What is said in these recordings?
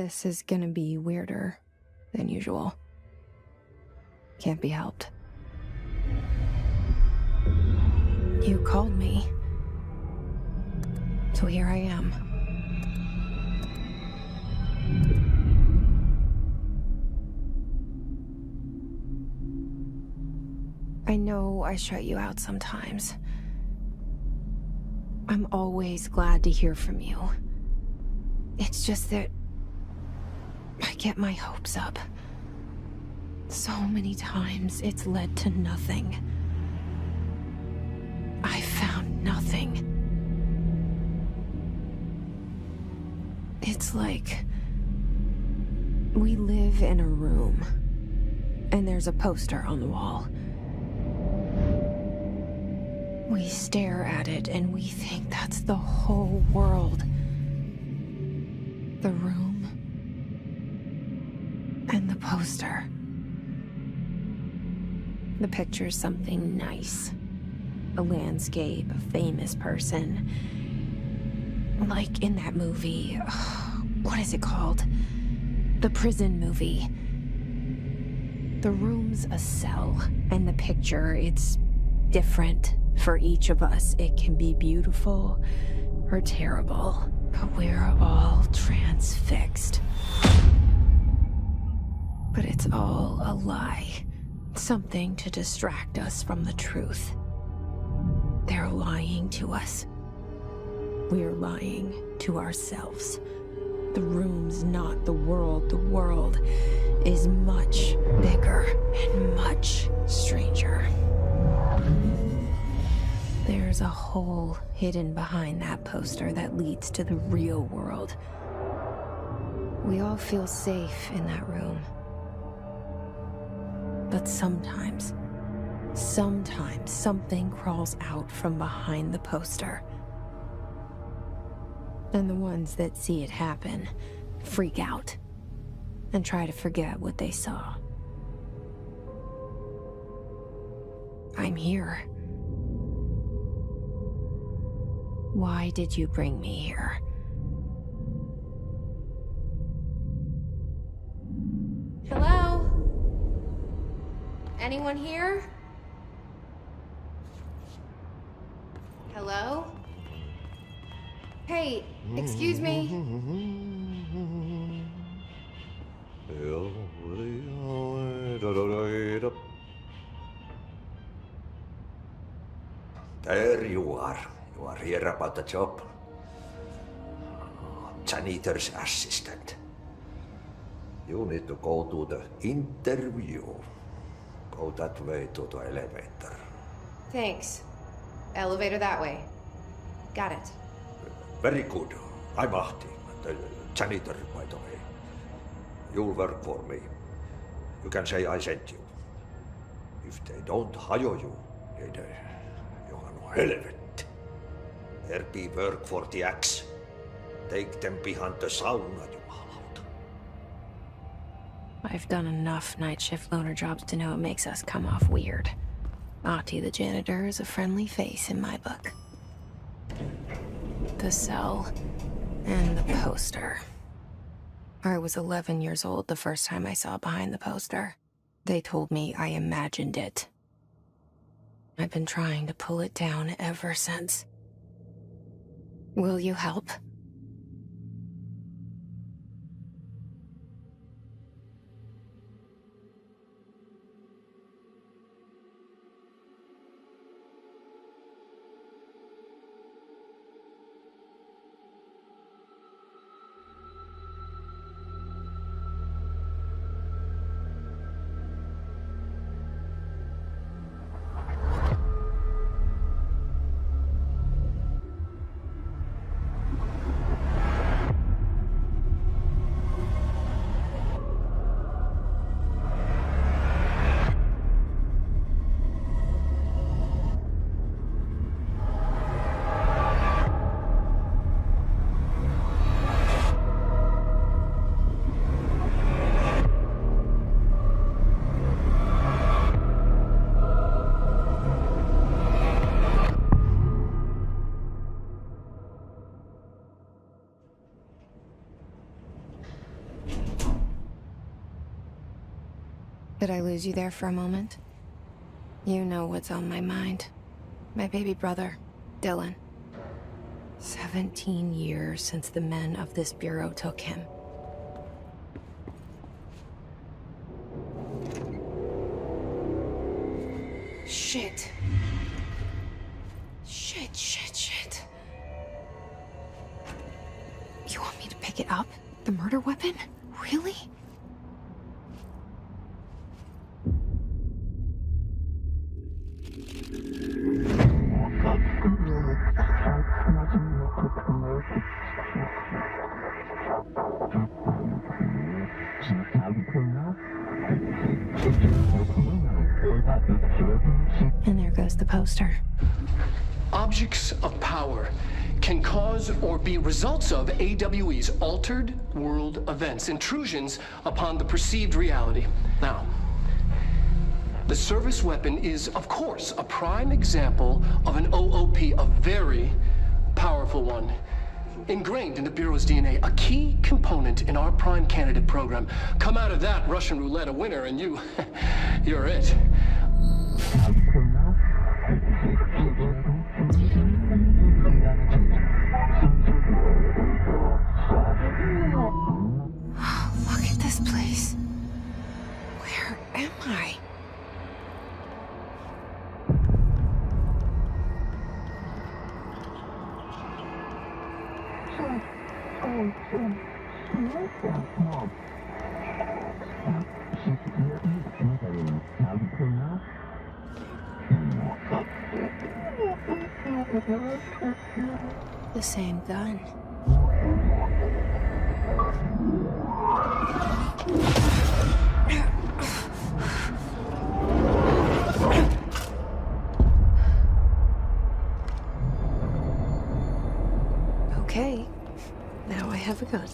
This is gonna be weirder than usual. Can't be helped. You called me. So here I am. I know I shut you out sometimes. I'm always glad to hear from you. It's just that I get my hopes up. So many times it's led to nothing. I found nothing. It's like we live in a room, and there's a poster on the wall. We stare at it and we think that's the whole world. The room and the poster. The picture's something nice. A landscape, a famous person. Like in that movie, what is it called? The prison movie. The room's a cell, and the picture, it's different for each of us. It can be beautiful or terrible, but we're all transfixed. But it's all a lie. Something to distract us from the truth. They're lying to us. We're lying to ourselves. The room's not the world. The world is much bigger and much stranger. There's a hole hidden behind that poster that leads to the real world. We all feel safe in that room. But sometimes something crawls out from behind the poster. And the ones that see it happen freak out and try to forget what they saw. I'm here. Why did you bring me here? Hello? Anyone here? Hello? Hey, excuse me. There you are. You are here about the job. Janitor's assistant. You need to go to the interview. Go that way to the elevator. Thanks. Elevator that way. Got it. Very good. I'm Ahti, the janitor, by the way. You'll work for me. You can say I sent you. If they don't hire you, ei ne johon helvet. There be work for the axe. Take them behind the sauna, jumalauta. I've done enough night shift loner jobs to know it makes us come off weird. Ahti the janitor is a friendly face in my book. The cell and the poster. I was 11 years old the first time I saw behind the poster. They told me I imagined it. I've been trying to pull it down ever since. Will you help? Did I lose you there for a moment? You know what's on my mind. My baby brother, Dylan. 17 years since the men of this bureau took him. Shit. Shit. You want me to pick it up? The murder weapon? Really? And there goes the poster. Objects of power can cause or be results of AWE's altered world events, intrusions upon the perceived reality. Now, the service weapon is, of course, a prime example of an OOP, a very powerful one. Ingrained in the Bureau's DNA, a key component in our prime candidate program. Come out of that Russian roulette a winner and you're it. Look at this place. Where am I? The same gun. Okay, now I have a gun.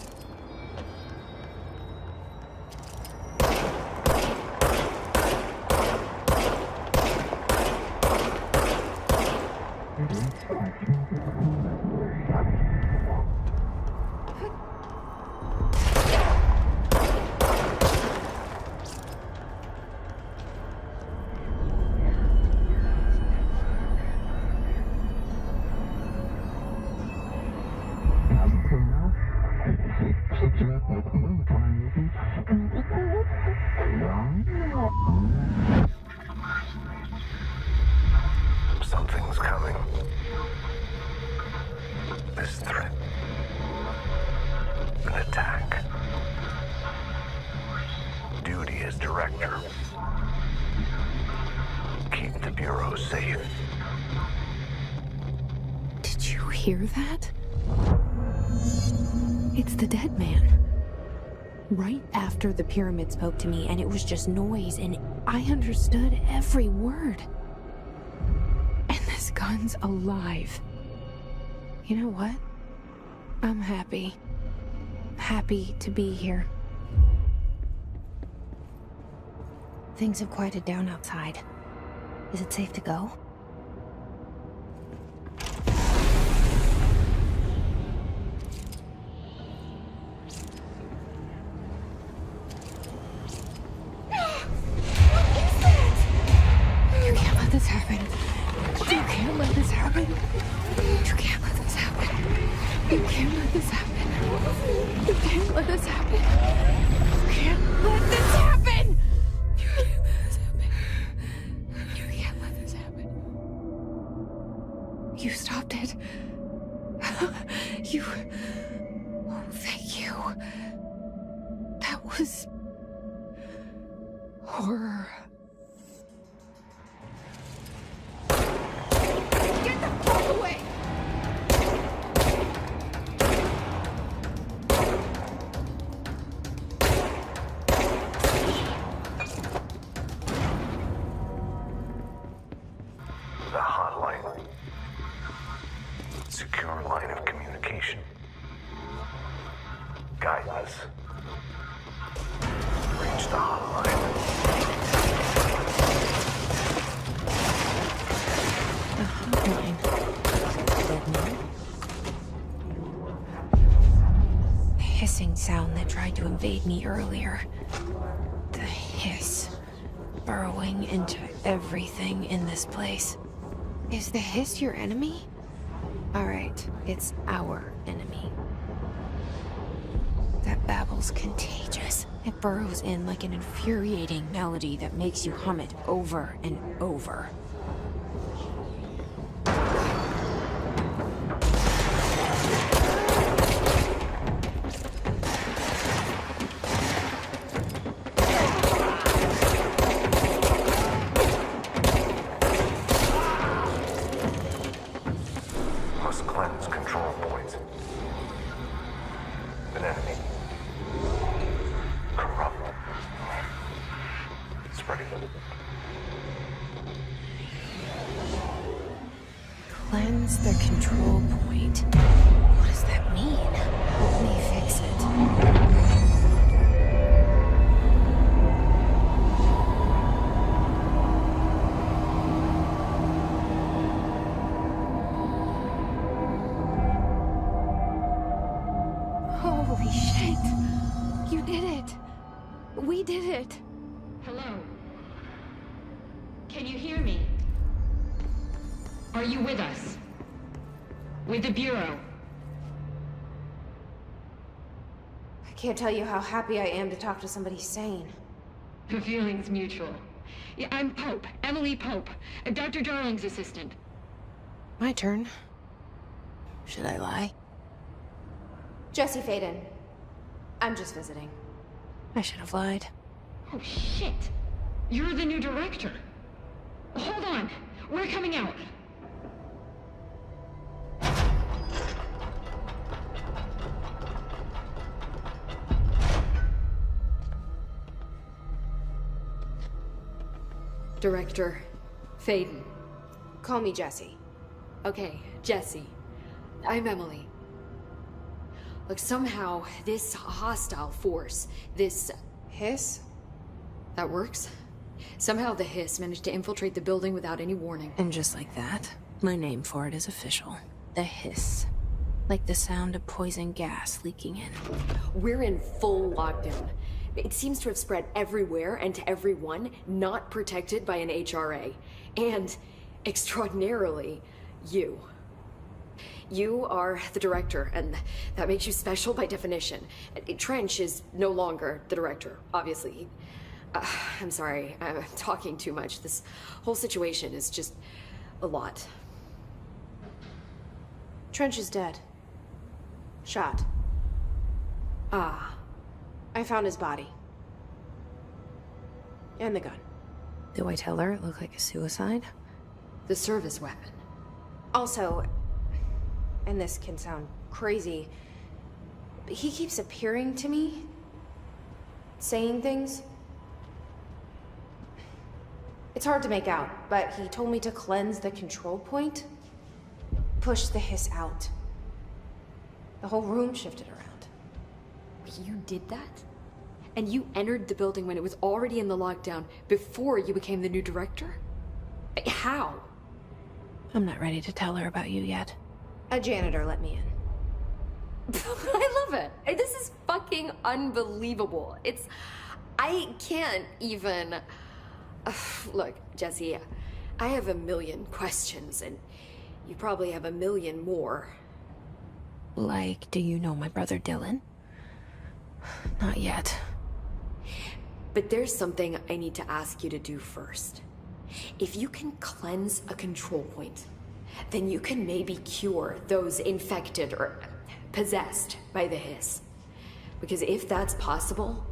Something's coming. This threat. An attack. Duty as director. Keep the Bureau safe. Did you hear that? It's the dead man. Right after the pyramid spoke to me, and it was just noise, and I understood every word. And this gun's alive. You know what? I'm happy. Happy to be here. Things have quieted down outside. Is it safe to go? You stopped it. You... Oh, thank you. That was... horror. Get the fuck away! The hotline. Secure line of communication. Guide us. Reach the hotline. The hotline. The hissing sound that tried to invade me earlier. The hiss. burrowing into everything in this place. Is the hiss your enemy? Alright, it's our enemy. That babble's contagious. It burrows in like an infuriating melody that makes you hum it over and over. Must cleanse control points. An enemy. Corrupt. Spreading. Cleanse the control point. What does that mean? Help me fix it. Holy shit! You did it! We did it! Hello? Can you hear me? Are you with us? With the Bureau? I can't tell you how happy I am to talk to somebody sane. The feeling's mutual. Yeah, I'm Pope, Emily Pope, Dr. Darling's assistant. My turn. Should I lie? Jesse Faden. I'm just visiting. I should have lied. Oh, shit. You're the new director. Hold on. We're coming out. Director Faden. Call me Jesse. Okay, Jesse. I'm Emily. Look, somehow this hostile force, this Hiss? that works? Somehow the hiss managed to infiltrate the building without any warning. And just like that, my name for it is official. The hiss. Like the sound of poison gas leaking in. We're in full lockdown. It seems to have spread everywhere and to everyone not protected by an HRA. And, extraordinarily, you. You are the director, and that makes you special by definition. Trench is no longer the director, obviously. I'm sorry, I'm talking too much. This whole situation is just a lot. Trench is dead. Shot. Ah. I found his body. And the gun. Do I tell her it looked like a suicide? The service weapon. Also, and this can sound crazy, but he keeps appearing to me, saying things. It's hard to make out, but he told me to cleanse the control point, push the hiss out. The whole room shifted around. You did that? And you entered the building when it was already in the lockdown before you became the new director? How? I'm not ready to tell her about you yet. A janitor let me in. I love it. This is fucking unbelievable. I can't even... Look, Jesse, I have a million questions, and you probably have a million more. Like, do you know my brother Dylan? Not yet. But there's something I need to ask you to do first. If you can cleanse a control point, then you can maybe cure those infected or possessed by the hiss. Because if that's possible,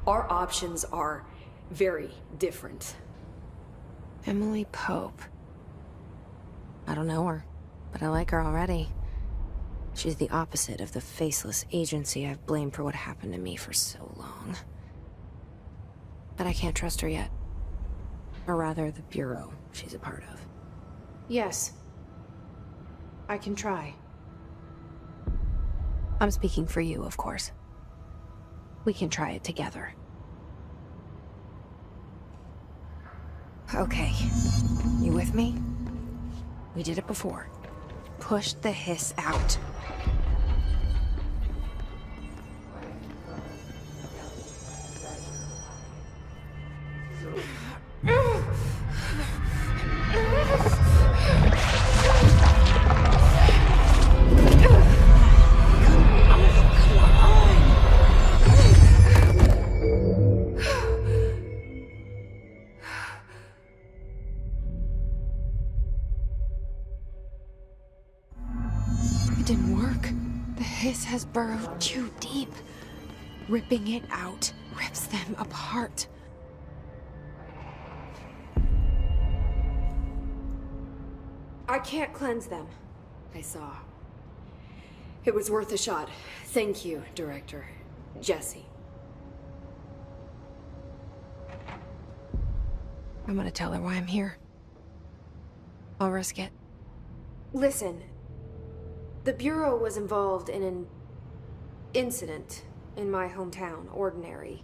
our options are very different. Emily Pope. I don't know her, but I like her already. She's the opposite of the faceless agency I've blamed for what happened to me for so long. But I can't trust her yet. Or rather, the Bureau she's a part of. Yes. I can try. I'm speaking for you, of course. We can try it together. Okay. You with me? We did it before. Push the hiss out. This has burrowed too deep. Ripping it out rips them apart. I can't cleanse them. I saw. It was worth a shot. Thank you, Director. Jesse. I'm gonna tell her why I'm here. I'll risk it. Listen, the Bureau was involved in an incident in my hometown, Ordinary,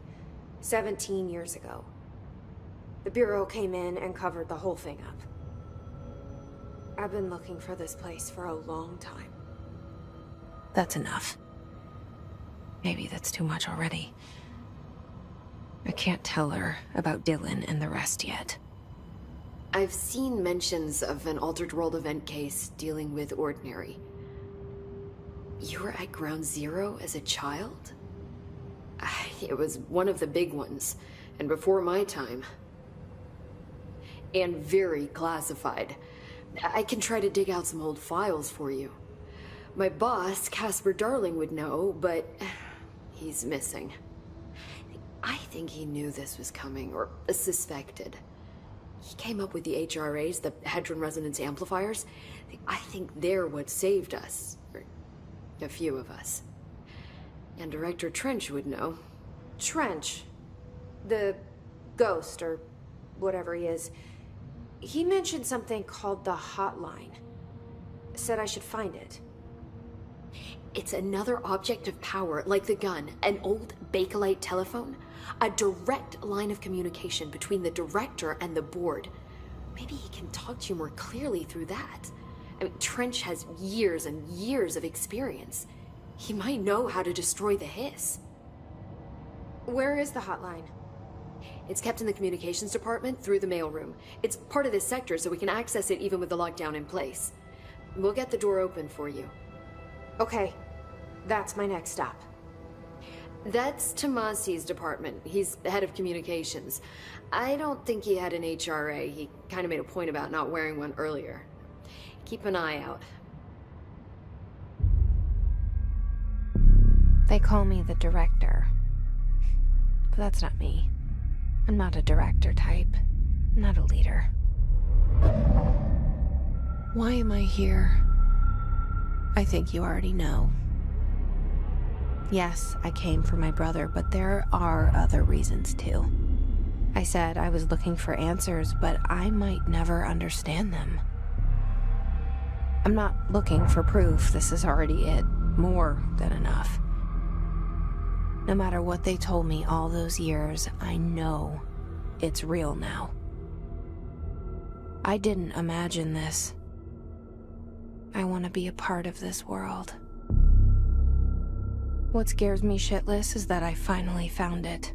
17 years ago. The Bureau came in and covered the whole thing up. I've been looking for this place for a long time. That's enough. Maybe that's too much already. I can't tell her about Dylan and the rest yet. I've seen mentions of an Altered World event case dealing with Ordinary. You were at Ground Zero as a child? It was one of the big ones, and before my time. And very classified. I can try to dig out some old files for you. My boss, Casper Darling, would know, but he's missing. I think he knew this was coming, or suspected. He came up with the HRAs, the Hedron Resonance Amplifiers. I think they're what saved us. Or a few of us. And Director Trench would know. Trench, the ghost, or whatever he is, he mentioned something called the Hotline. Said I should find it. It's another object of power, like the gun, an old Bakelite telephone. A direct line of communication between the director and the board. Maybe he can talk to you more clearly through that. I mean, Trench has years and years of experience. He might know how to destroy the hiss. Where is the Hotline? It's kept in the communications department through the mailroom. It's part of this sector, so we can access it even with the lockdown in place. We'll get the door open for you. Okay, that's my next stop. That's Tomasi's department. He's the head of communications. I don't think he had an HRA. He kind of made a point about not wearing one earlier. Keep an eye out. They call me the director. But that's not me. I'm not a director type. I'm not a leader. Why am I here? I think you already know. Yes, I came for my brother, but there are other reasons too. I said I was looking for answers, but I might never understand them. I'm not looking for proof. This is already it. More than enough. No matter what they told me all those years, I know it's real now. I didn't imagine this. I want to be a part of this world. What scares me shitless is that I finally found it.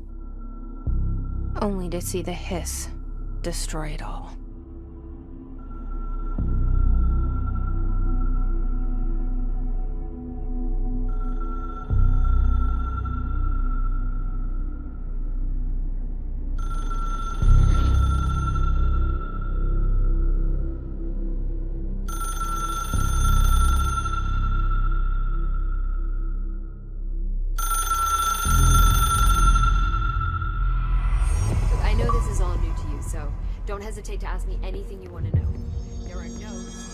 Only to see the hiss destroy it all. Don't hesitate to ask me anything you want to know. There are notes.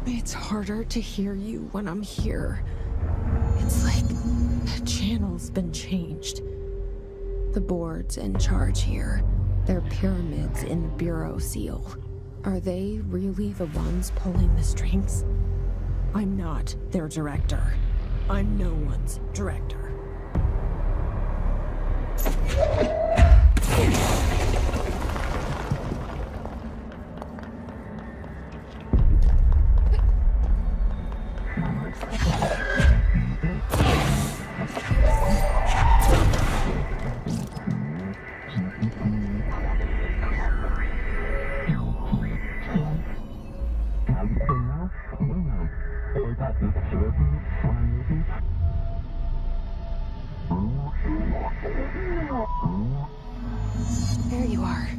It's harder to hear you when I'm here. It's like the channel's been changed. The board's in charge here. They're pyramids in the Bureau seal. Are they really the ones pulling the strings? I'm not their director. I'm no one's director. There you are.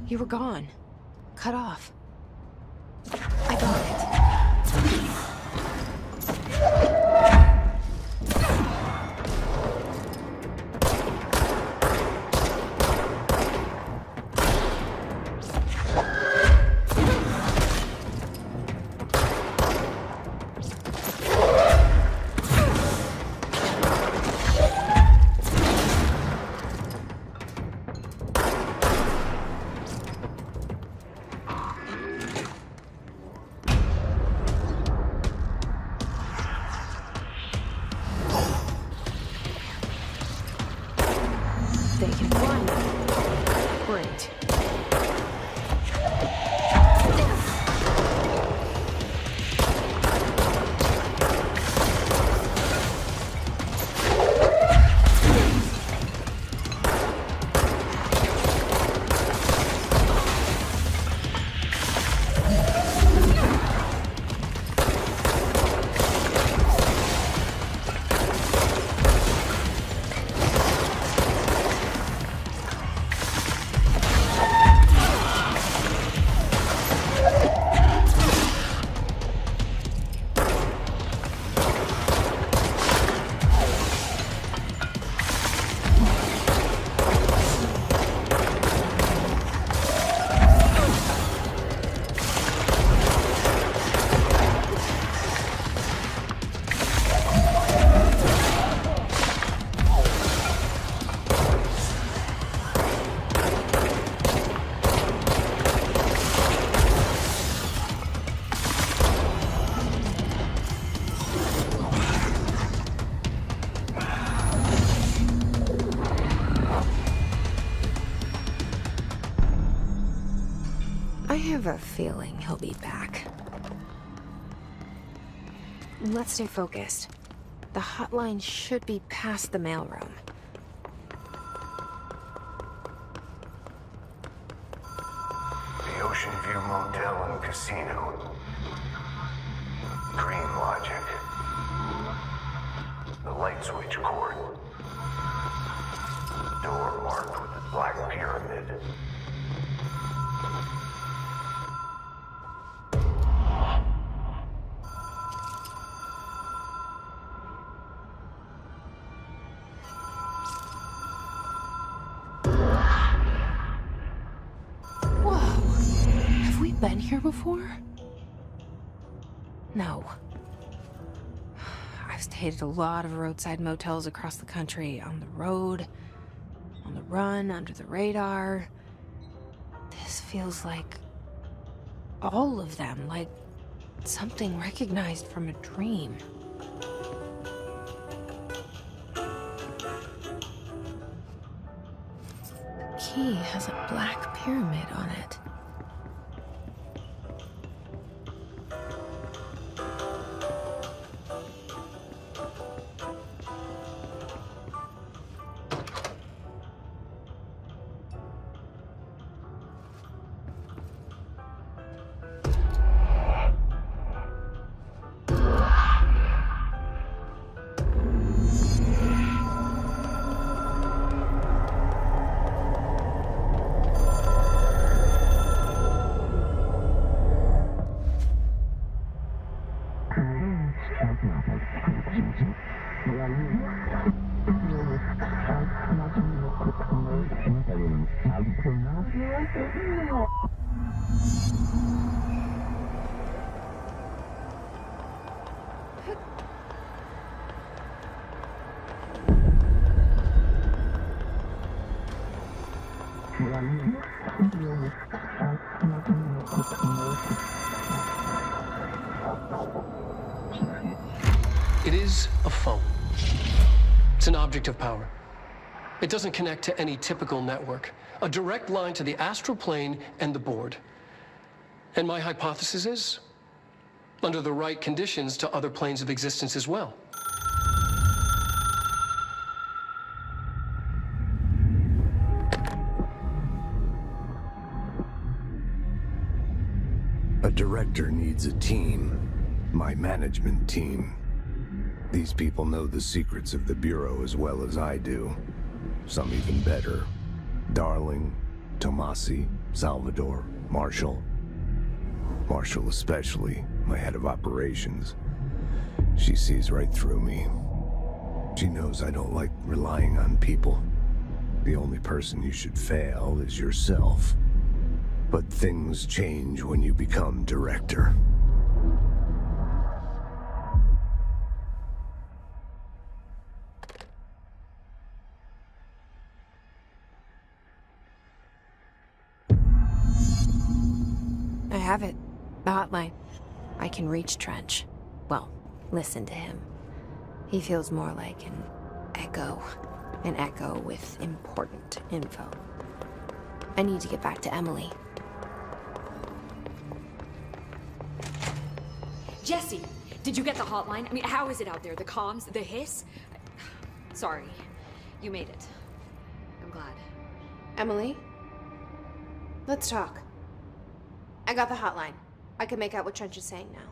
You were gone. Cut off. I got it. They can run. Great. I have a feeling he'll be back. Let's stay focused. The hotline should be past the mailroom. The Oceanview Motel and Casino. Green logic. The light switch cord. Door marked with the Black Pyramid. Been here before? No. I've stayed at a lot of roadside motels across the country, on the road, on the run, under the radar. This feels like all of them, like something recognized from a dream. The key has a black pyramid on it. It is a phone. It's an object of power. It doesn't connect to any typical network. A direct line to the astral plane and the board. And my hypothesis is, under the right conditions, to other planes of existence as well. A director needs a team. My management team. These people know the secrets of the Bureau as well as I do. Some even better. Darling, Tomasi, Salvador, Marshall. Marshall especially, my head of operations. She sees right through me. She knows I don't like relying on people. The only person you should fail is yourself. But things change when you become director. I have it. The hotline. I can reach Trench. Well, listen to him. He feels more like an echo. An echo with important info. I need to get back to Emily. Jesse, did you get the hotline? I mean, how is it out there? The comms? The hiss? Sorry. You made it. I'm glad. Emily? Let's talk. I got the hotline. I can make out what Trench is saying now.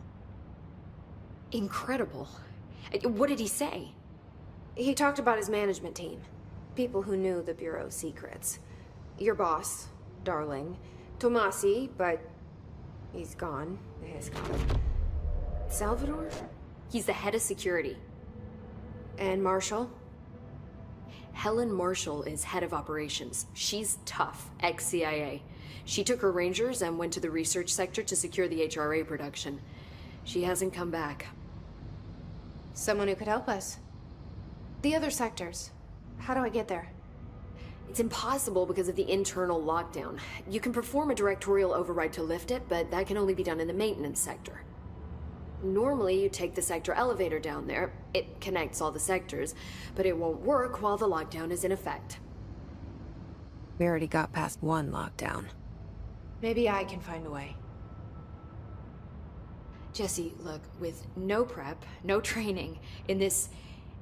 Incredible. What did he say? He talked about his management team. People who knew the Bureau's secrets. Your boss, Darling. Tomasi, but he's gone. He's gone. Salvador? He's the head of security. And Marshall? Helen Marshall is head of operations. She's tough, ex-CIA. She took her rangers and went to the research sector to secure the HRA production. She hasn't come back. Someone who could help us. The other sectors. How do I get there? It's impossible because of the internal lockdown. You can perform a directorial override to lift it, but that can only be done in the maintenance sector. Normally, you take the sector elevator down there. It connects all the sectors, but it won't work while the lockdown is in effect. We already got past one lockdown. Maybe I can find a way. Jesse, look, with no prep, no training, in this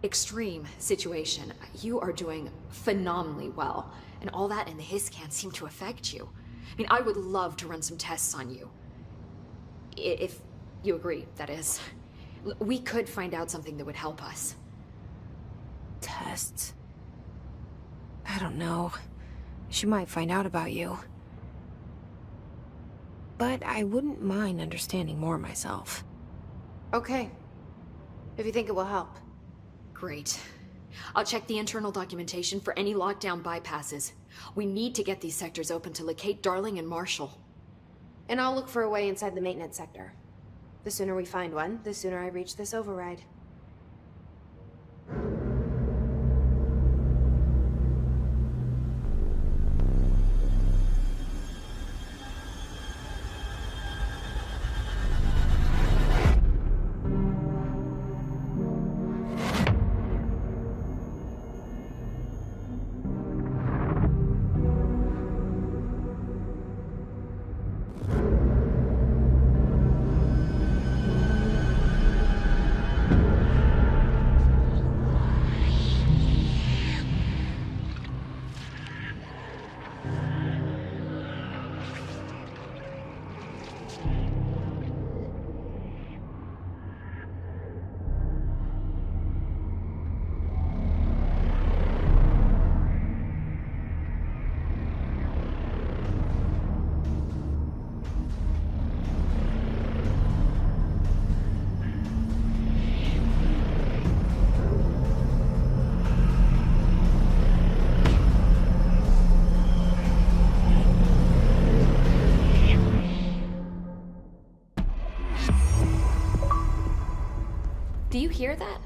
extreme situation, you are doing phenomenally well. And all that and the hiss can't seem to affect you. I mean, I would love to run some tests on you. If you agree, that is. We could find out something that would help us. Tests? I don't know. She might find out about you. But I wouldn't mind understanding more myself. Okay. If you think it will help. Great. I'll check the internal documentation for any lockdown bypasses. We need to get these sectors open to locate Darling and Marshall. And I'll look for a way inside the maintenance sector. The sooner we find one, the sooner I reach this override. Do you hear that?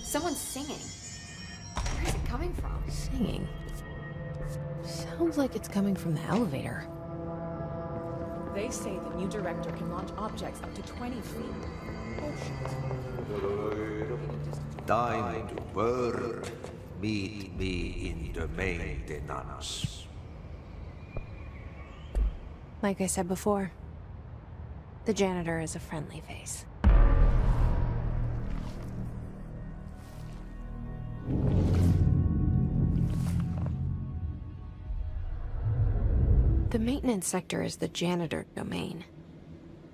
Someone's singing. Where is it coming from? Singing? Sounds like it's coming from the elevator. They say the new director can launch objects up to 20 feet. Oh, shit. Time to work. Meet me in the maintenance. Like I said before, the janitor is a friendly face. The maintenance sector is the janitor domain.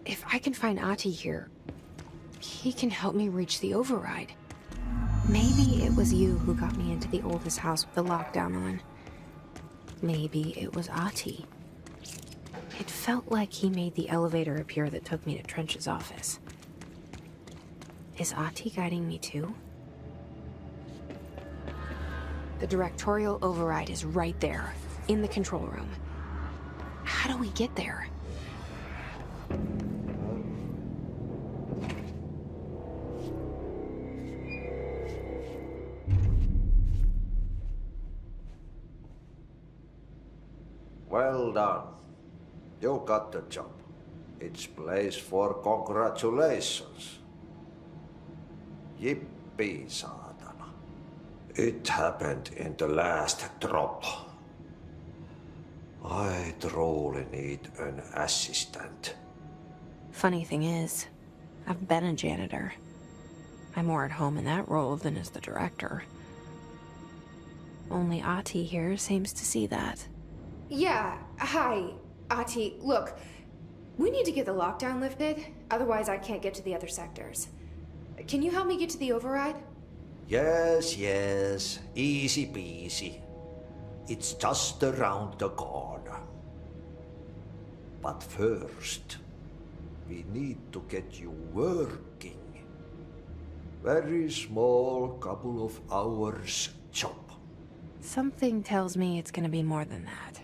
If I can find Ahti here, he can help me reach the override. Maybe it was you who got me into the oldest house with the lockdown on. Maybe it was Ahti. It felt like he made the elevator appear that took me to Trench's office. Is Ahti guiding me too? The directorial override is right there, in the control room. How do we get there? Well done. You got the job. It's place for congratulations. Yippee, saatana. It happened in the last drop. I truly need an assistant. Funny thing is, I've been a janitor. I'm more at home in that role than as the director. Only Ahti here seems to see that. Yeah, hi, Ahti. Look, we need to get the lockdown lifted, otherwise I can't get to the other sectors. Can you help me get to the override? Yes, easy peasy. It's just around the corner. But first, we need to get you working. Very small, couple of hours job. Something tells me it's gonna be more than that.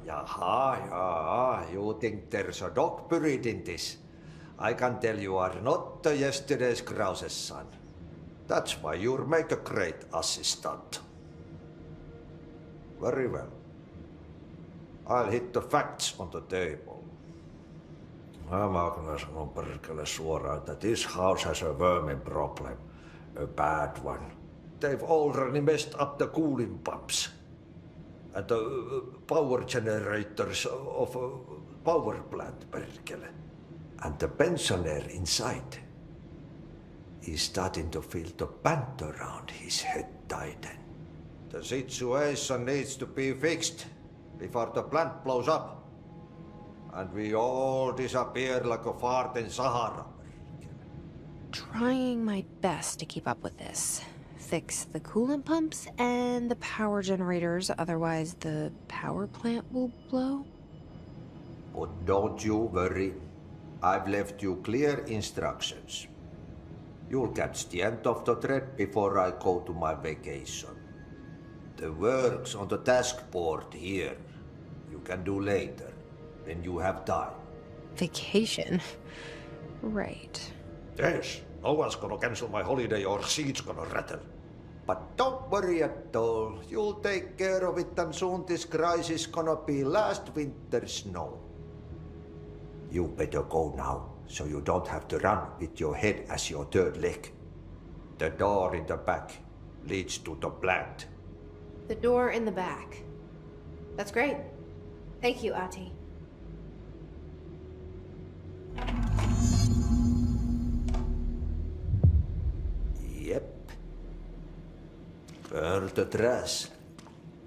Jaha, you think there's a dog buried in this? I can tell you are not yesterday's Krause's son. That's why you'll make a great assistant. Very well. I'll hit the facts on the table. Mä kyllä sanon perkele suoraan, että this house has a vermin problem. A bad one. They've already messed up the cooling pumps. And the power generators of a power plant, perkele. And the pensioner inside is starting to feel the band around his head tighten. The situation needs to be fixed before the plant blows up. And we all disappear like a fart in Sahara. Trying my best to keep up with this. Fix the coolant pumps and the power generators, otherwise the power plant will blow. But don't you worry. I've left you clear instructions. You'll catch the end of the thread before I go to my vacation. The work's on the task board here. You can do later, when you have time. Vacation? Right. Yes, no one's gonna cancel my holiday or seat's gonna rattle. But don't worry at all. You'll take care of it and soon this crisis gonna be last winter's snow. You better go now, so you don't have to run with your head as your third leg. The door in the back leads to the plant. The door in the back. That's great. Thank you, Ahti. Yep. Burn the trash.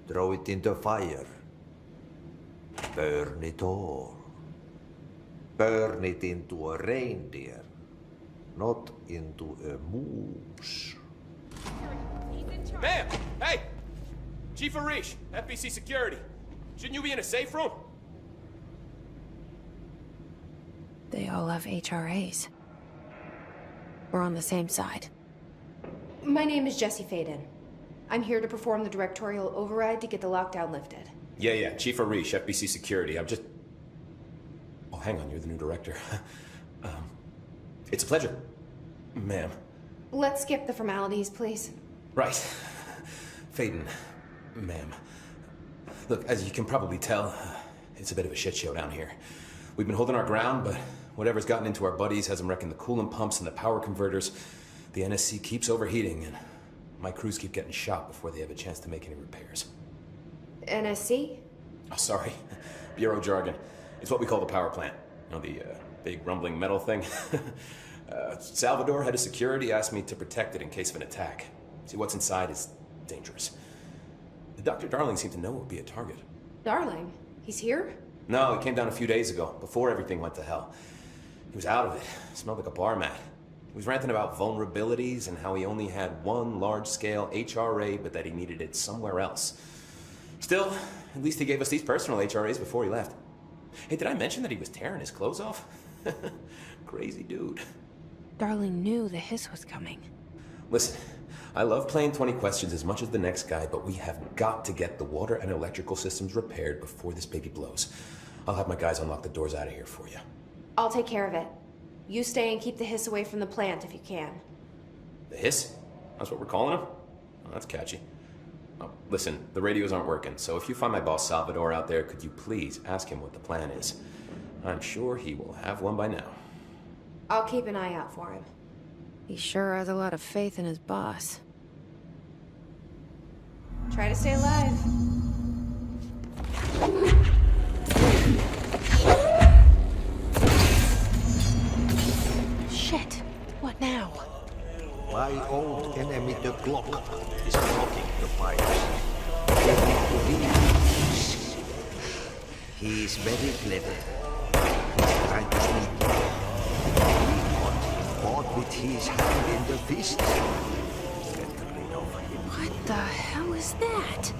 Throw it in the fire. Burn it all. Burn it into a reindeer, not into a moose. Ma'am! Hey! Chief Arish, FBC Security. Shouldn't you be in a safe room? They all have HRAs. We're on the same side. My name is Jesse Faden. I'm here to perform the directorial override to get the lockdown lifted. Yeah, Chief Arish, FBC Security. I'm just... Oh, hang on, you're the new director. It's a pleasure, ma'am. Let's skip the formalities, please. Right. Faden, ma'am. Look, as you can probably tell, it's a bit of a shit show down here. We've been holding our ground, but whatever's gotten into our buddies has them wrecking the coolant pumps and the power converters. The NSC keeps overheating, and my crews keep getting shot before they have a chance to make any repairs. NSC? Oh, sorry. Bureau jargon. It's what we call the power plant. You know, the big rumbling metal thing? Salvador, head of security, asked me to protect it in case of an attack. See, what's inside is dangerous. Dr. Darling seemed to know it would be a target. Darling? He's here? No, he came down a few days ago, before everything went to hell. He was out of it. Smelled like a bar mat. was ranting about vulnerabilities and how he only had one large-scale HRA, but that he needed it somewhere else. Still, at least he gave us these personal HRAs before he left. Hey, did I mention that he was tearing his clothes off? Crazy dude. Darling knew the hiss was coming. Listen, I love playing 20 questions as much as the next guy, but we have got to get the water and electrical systems repaired before this baby blows. I'll have my guys unlock the doors out of here for you. I'll take care of it. You stay and keep the hiss away from the plant if you can. The hiss? That's what we're calling him? Oh, that's catchy. Oh, listen, the radios aren't working, so if you find my boss Salvador out there, could you please ask him what the plan is? I'm sure he will have one by now. I'll keep an eye out for him. He sure has a lot of faith in his boss. Try to stay alive. Shit! What now? My old enemy, the clock, is blocking the pipes. He is very clever. Trying to sneak in. Caught with his hand in the fist. Get rid of him. What the hell is that?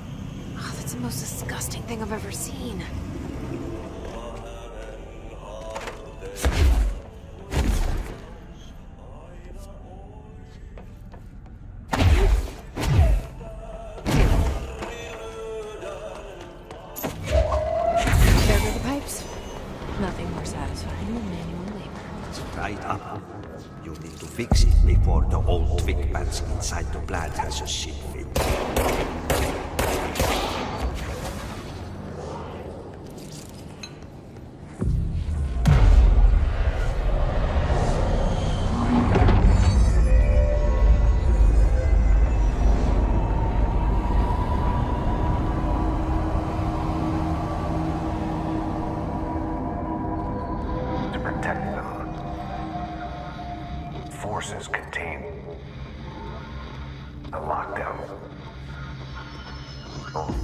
Oh, that's the most disgusting thing I've ever seen. There go the pipes. Nothing more satisfying than manual labor. It's right up. You need to fix it before the old twig bats inside the plant has a shit fit. To protect them. Forces contain a lockdown. Oh.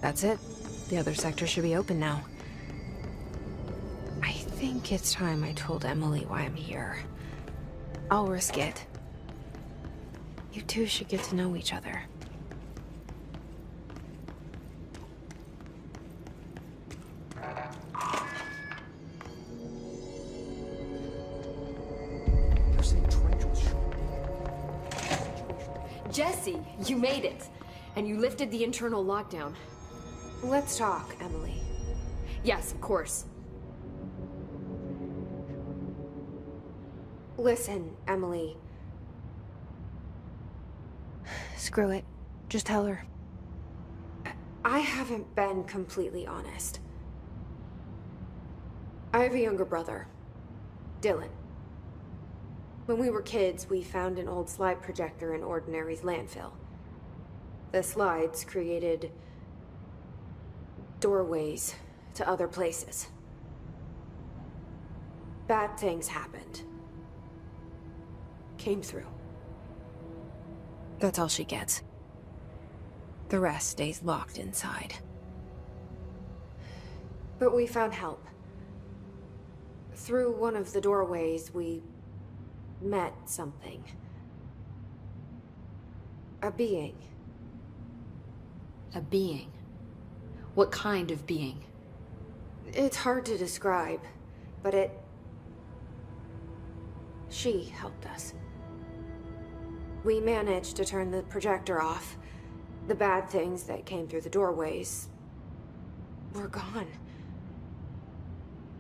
That's it. The other sector should be open now. I think it's time I told Emily why I'm here. I'll risk it. You two should get to know each other. You're saying Trench was shot? Jesse, you made it. And you lifted the internal lockdown. Let's talk, Emily. Yes, of course. Listen, Emily. Screw it. Just tell her. I haven't been completely honest. I have a younger brother, Dylan. When we were kids, we found an old slide projector in Ordinary's landfill. The slides created doorways to other places. Bad things happened. Came through. That's all she gets. The rest stays locked inside. But we found help. Through one of the doorways, we met something. A being. A being? What kind of being? It's hard to describe, but she helped us. We managed to turn the projector off. The bad things that came through the doorways were gone.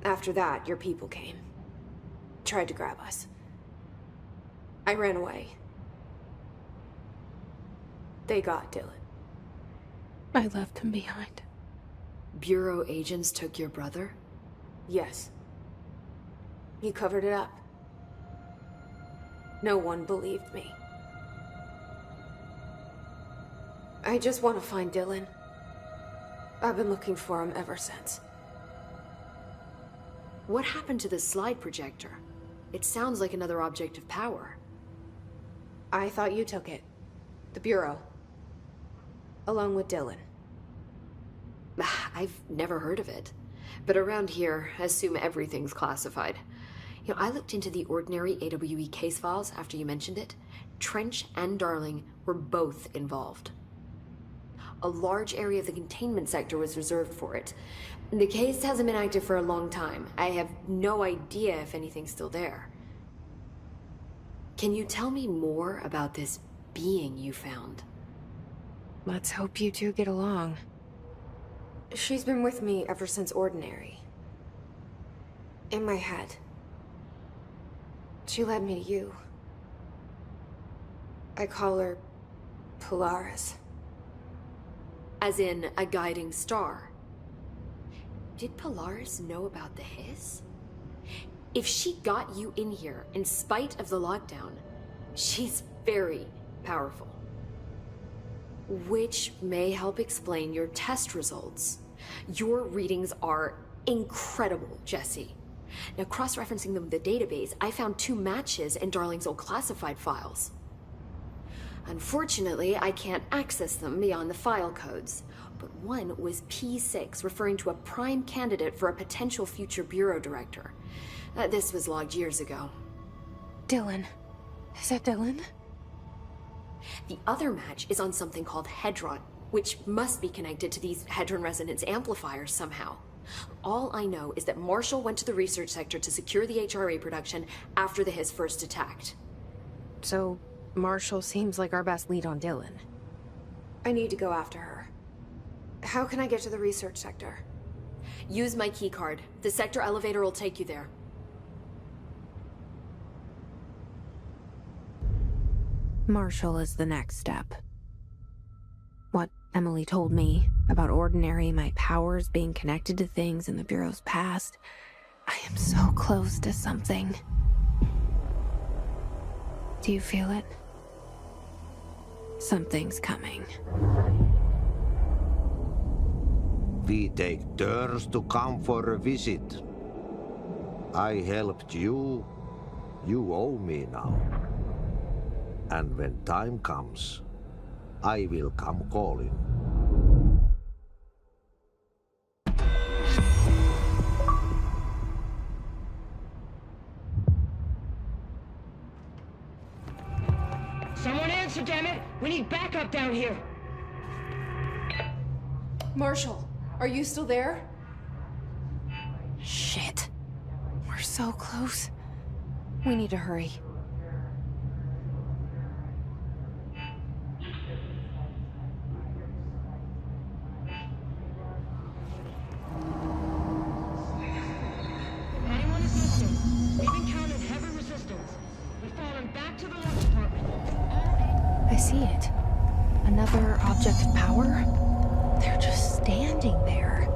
After that, your people came. Tried to grab us. I ran away. They got Dylan. I left him behind. Bureau agents took your brother? Yes. You covered it up. No one believed me. I just want to find Dylan. I've been looking for him ever since. What happened to the slide projector? It sounds like another object of power. I thought you took it. The Bureau. Along with Dylan. I've never heard of it. But around here, I assume everything's classified. You know, I looked into the ordinary AWE case files after you mentioned it. Trench and Darling were both involved. A large area of the containment sector was reserved for it. The case hasn't been active for a long time. I have no idea if anything's still there. Can you tell me more about this being you found? Let's hope you two get along. She's been with me ever since Ordinary. In my head. She led me to you. I call her Polaris. As in a guiding star. Did Polaris know about the hiss? If she got you in here in spite of the lockdown, she's very powerful. Which may help explain your test results. Your readings are incredible, Jesse. Now, cross-referencing them with the database, I found 2 matches in Darling's old classified files. Unfortunately, I can't access them beyond the file codes, but one was P6, referring to a prime candidate for a potential future bureau director. This was logged years ago. Dylan. Is that Dylan? The other match is on something called Hedron, which must be connected to these Hedron Resonance Amplifiers somehow. All I know is that Marshall went to the research sector to secure the HRA production after the hiss first attacked. So, Marshall seems like our best lead on Dylan. I need to go after her. How can I get to the research sector? Use my keycard. The sector elevator will take you there. Marshall is the next step. What Emily told me about Ordinary, my powers being connected to things in the Bureau's past, I am so close to something. Do you feel it? Something's coming. We take turns to come for a visit. I helped you. You owe me now. And when time comes, I will come calling. Someone answer, damn it! We need backup down here! Marshall, are you still there? Shit. We're so close. We need to hurry. Anyone assisting? We've encountered heavy resistance. We've fallen back to the launch department. I see it. Another object of power? They're just standing there,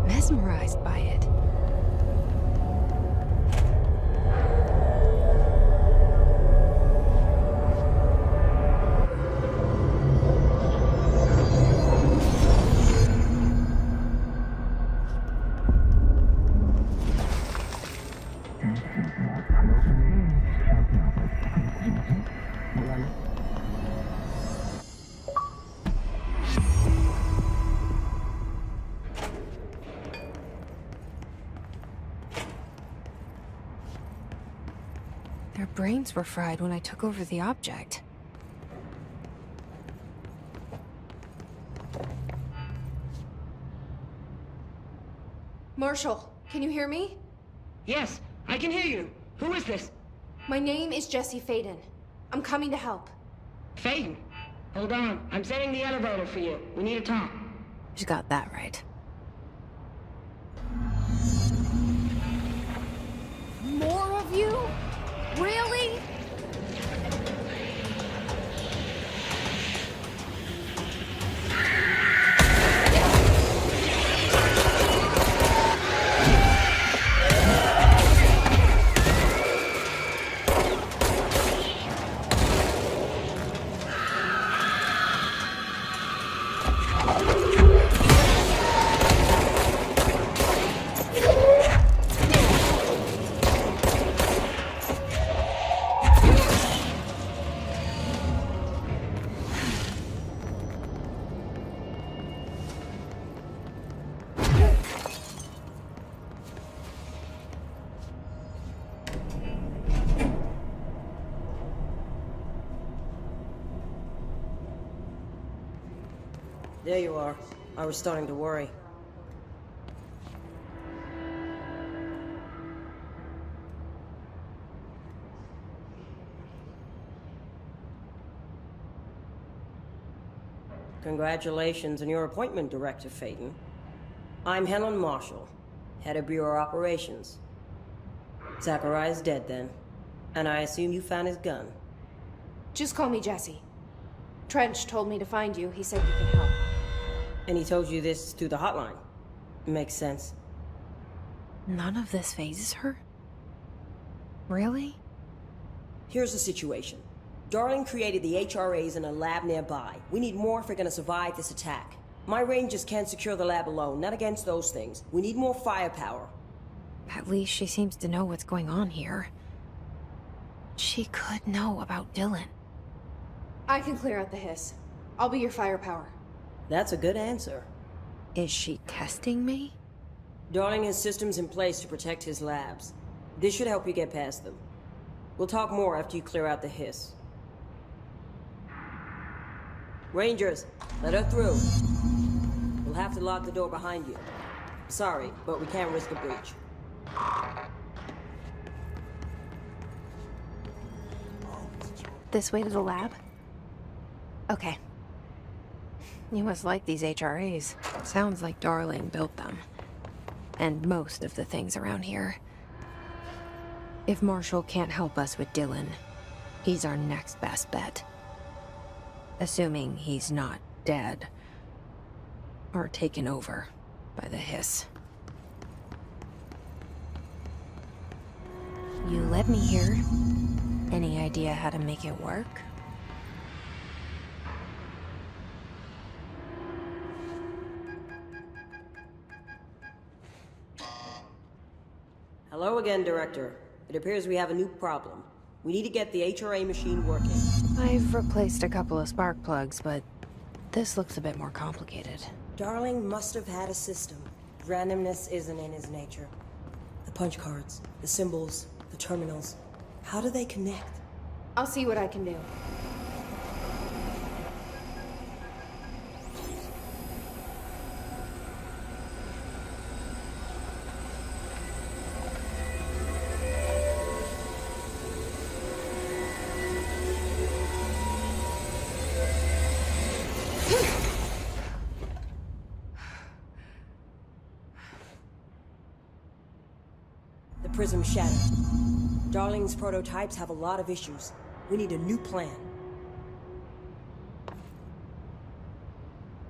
mesmerized by it. Their brains were fried when I took over the object. Marshall, can you hear me? Yes, I can hear you. Who is this? My name is Jesse Faden. I'm coming to help. Faden. Hold on. I'm setting the elevator for you. We need to talk. You got that right. More of you? Really? There you are. I was starting to worry. Congratulations on your appointment, Director Faden. I'm Helen Marshall, head of Bureau Operations. Zachariah's dead then, and I assume you found his gun. Just call me Jesse. Trench told me to find you. He said you could help. And he told you this through the hotline. Makes sense. None of this phases her? Really? Here's the situation. Darling created the HRAs in a lab nearby. We need more if we're gonna survive this attack. My rangers can't secure the lab alone, not against those things. We need more firepower. At least she seems to know what's going on here. She could know about Dylan. I can clear out the hiss. I'll be your firepower. That's a good answer. Is she testing me? Darling has systems in place to protect his labs. This should help you get past them. We'll talk more after you clear out the hiss. Rangers, let her through. We'll have to lock the door behind you. Sorry, but we can't risk a breach. This way to the lab? Okay. You must like these HRAs. Sounds like Darling built them. And most of the things around here. If Marshall can't help us with Dylan, he's our next best bet. Assuming he's not dead. Or taken over by the hiss. You led me here. Any idea how to make it work? Hello again, Director. It appears we have a new problem. We need to get the HRA machine working. I've replaced a couple of spark plugs, but this looks a bit more complicated. Darling must have had a system. Randomness isn't in his nature. The punch cards, the symbols, the terminals. How do they connect? I'll see what I can do. The prism shattered. Darling's prototypes have a lot of issues. We need a new plan.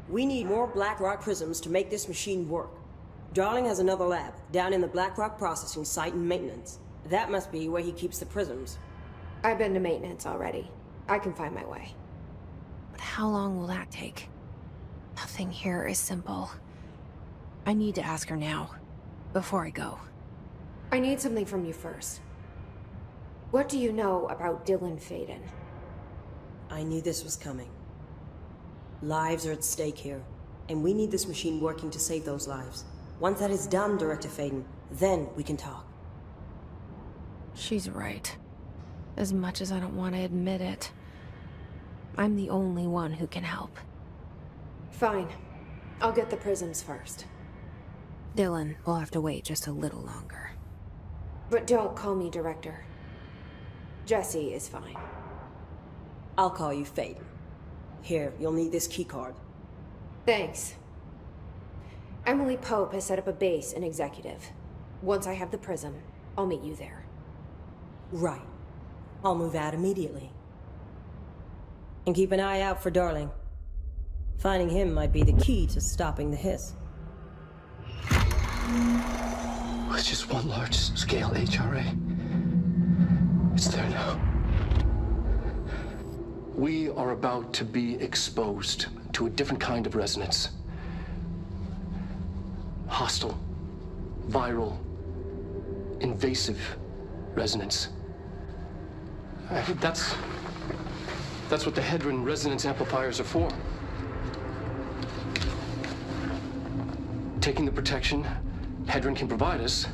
We need more Black Rock prisms to make this machine work. Darling has another lab, down in the Black Rock processing site in maintenance. That must be where he keeps the prisms. I've been to maintenance already. I can find my way. But how long will that take? Nothing here is simple. I need to ask her now, before I go. I need something from you first. What do you know about Dylan Faden? I knew this was coming. Lives are at stake here, and we need this machine working to save those lives. Once that is done, Director Faden, then we can talk. She's right. As much as I don't want to admit it. I'm the only one who can help. Fine. I'll get the prisms first. Dylan will have to wait just a little longer. But don't call me Director. Jesse is fine. I'll call you Faden. Here, you'll need this keycard. Thanks. Emily Pope has set up a base in Executive. Once I have the prism, I'll meet you there. Right. I'll move out immediately. And keep an eye out for Darling. Finding him might be the key to stopping the hiss. It's just one large-scale HRA. It's there now. We are about to be exposed to a different kind of resonance. Hostile, viral, invasive resonance. That's what the Hedron Resonance Amplifiers are for. Taking the protection Hedron can provide us,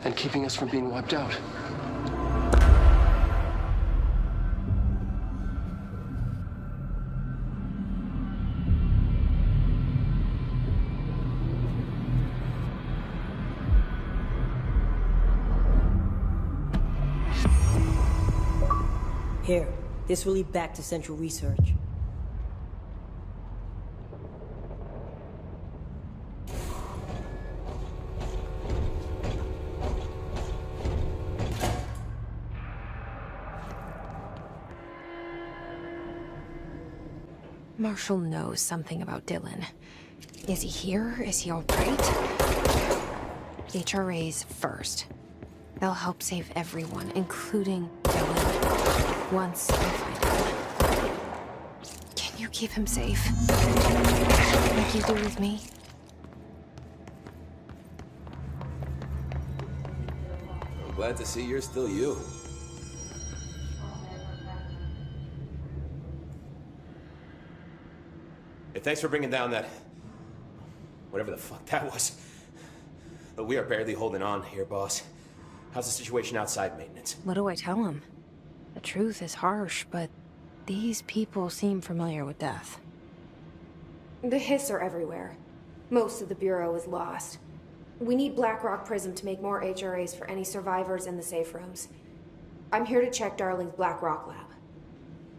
and keeping us from being wiped out. Here, this will lead back to Central Research. Marshall knows something about Dylan. Is he here? Is he all right? HRAs first. They'll help save everyone, including Dylan. Once I find him. Can you keep him safe? Like you do with me? I'm glad to see you're still you. Hey, thanks for bringing down that... whatever the fuck that was. But we are barely holding on here, boss. How's the situation outside maintenance? What do I tell him? The truth is harsh, but these people seem familiar with death. The hiss are everywhere. Most of the Bureau is lost. We need Black Rock Prism to make more HRAs for any survivors in the safe rooms. I'm here to check Darling's Black Rock lab.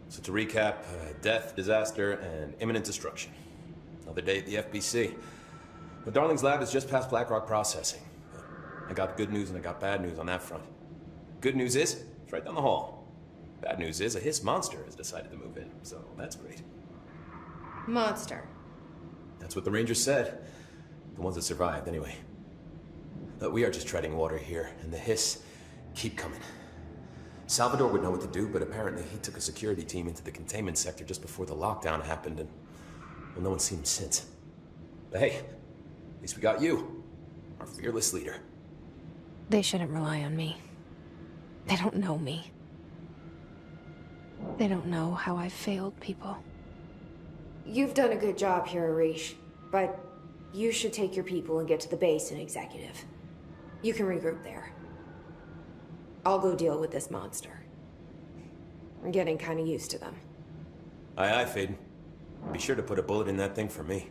So to recap, death, disaster, and imminent destruction. Another day at the FBC. But Darling's lab is just past Black Rock processing. I got good news and I got bad news on that front. Good news is, it's right down the hall. Bad news is, a hiss monster has decided to move in, so that's great. Monster. That's what the Rangers said. The ones that survived, anyway. But we are just treading water here, and the hiss keep coming. Salvador would know what to do, but apparently he took a security team into the containment sector just before the lockdown happened, and well, no one's seen him since. But hey, at least we got you, our fearless leader. They shouldn't rely on me. They don't know me. They don't know how I've failed people. You've done a good job here, Arish, but you should take your people and get to the base and executive. You can regroup there. I'll go deal with this monster. I'm getting kind of used to them. Aye, aye, Faden. Be sure to put a bullet in that thing for me.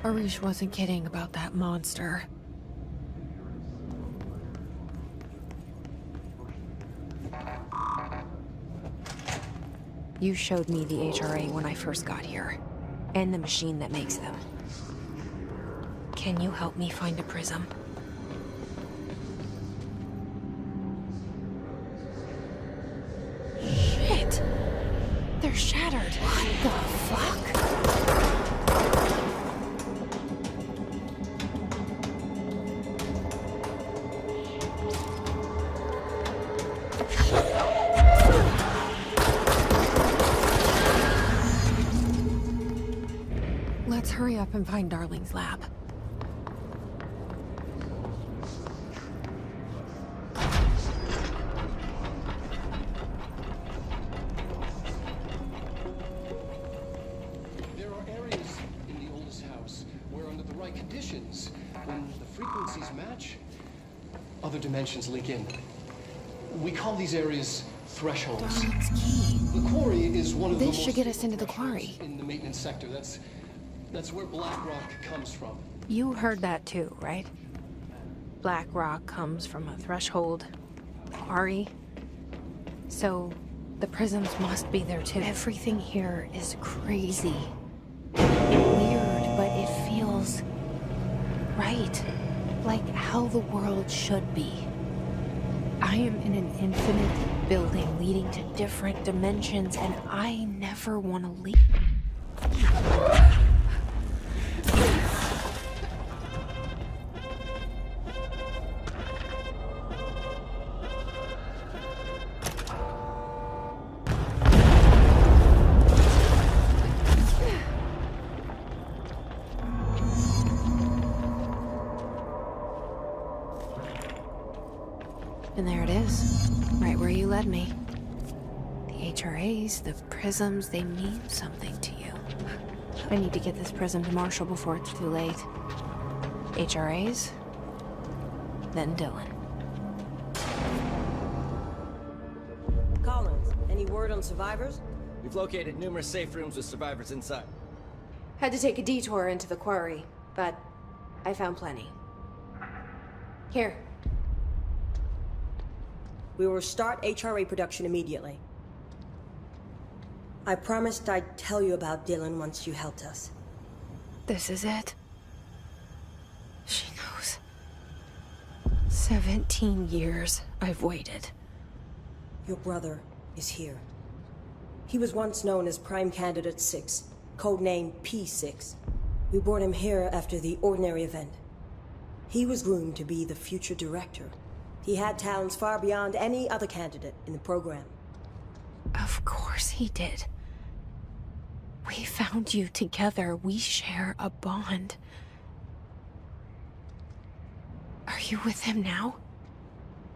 Arish wasn't kidding about that monster. You showed me the HRA when I first got here, and the machine that makes them. Can you help me find a prism? Shit! They're shattered. What the fuck? Let's hurry up and find Darling's lab. There are areas in the oldest house where, under the right conditions, when the frequencies match, other dimensions link in. We call these areas thresholds. Darling's key. The Quarry is one of the This most should get us into the Quarry. in the maintenance sector. That's where Black Rock comes from. You heard that too, right? Black Rock comes from a threshold. Quarry. So, the prisms must be there too. Everything here is crazy. Weird, but it feels right. Like how the world should be. I am in an infinite building leading to different dimensions, and I never want to leave. And there it is, right where you led me. The HRAs, the prisms, they mean something to you. I need to get this prism to Marshall before it's too late. HRAs, then Dylan. Collins, any word on survivors? We've located numerous safe rooms with survivors inside. Had to take a detour into the quarry, but I found plenty. Here. We will start HRA production immediately. I promised I'd tell you about Dylan once you helped us. This is it. She knows. 17 years I've waited. Your brother is here. He was once known as Prime Candidate 6, codename P6. We brought him here after the ordinary event. He was groomed to be the future director. He had talents far beyond any other candidate in the program. Of course he did. We found you together. We share a bond. Are you with him now?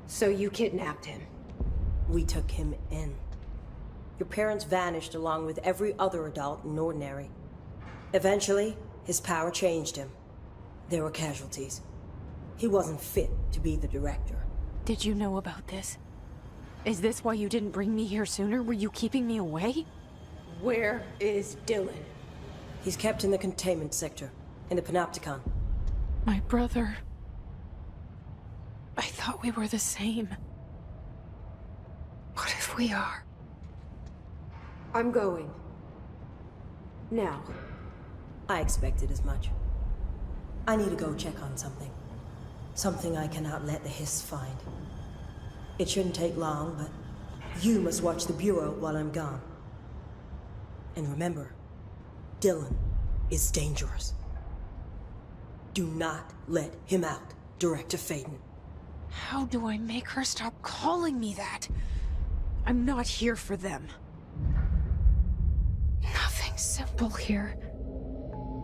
So you kidnapped him? We took him in. Your parents vanished along with every other adult in Ordinary. Eventually, his power changed him. There were casualties. He wasn't fit to be the director. Did you know about this? Is this why you didn't bring me here sooner? Were you keeping me away? Where is Dylan? He's kept in the containment sector, in the Panopticon. My brother. I thought we were the same. What if we are? I'm going. Now. I expected as much. I need to go check on something. Something I cannot let the Hiss find. It shouldn't take long, but you must watch the Bureau while I'm gone. And remember, Dylan is dangerous. Do not let him out, Director Faden. How do I make her stop calling me that? I'm not here for them. Nothing simple here.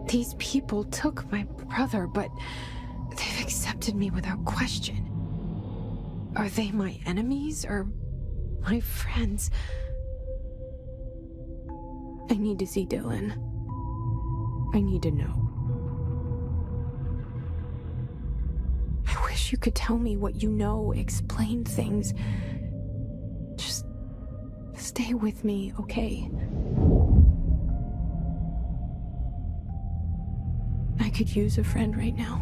These people took my brother, but they've accepted me without question. Are they my enemies or my friends? I need to see Dylan. I need to know. I wish you could tell me what you know, explain things. Just stay with me, okay? I could use a friend right now.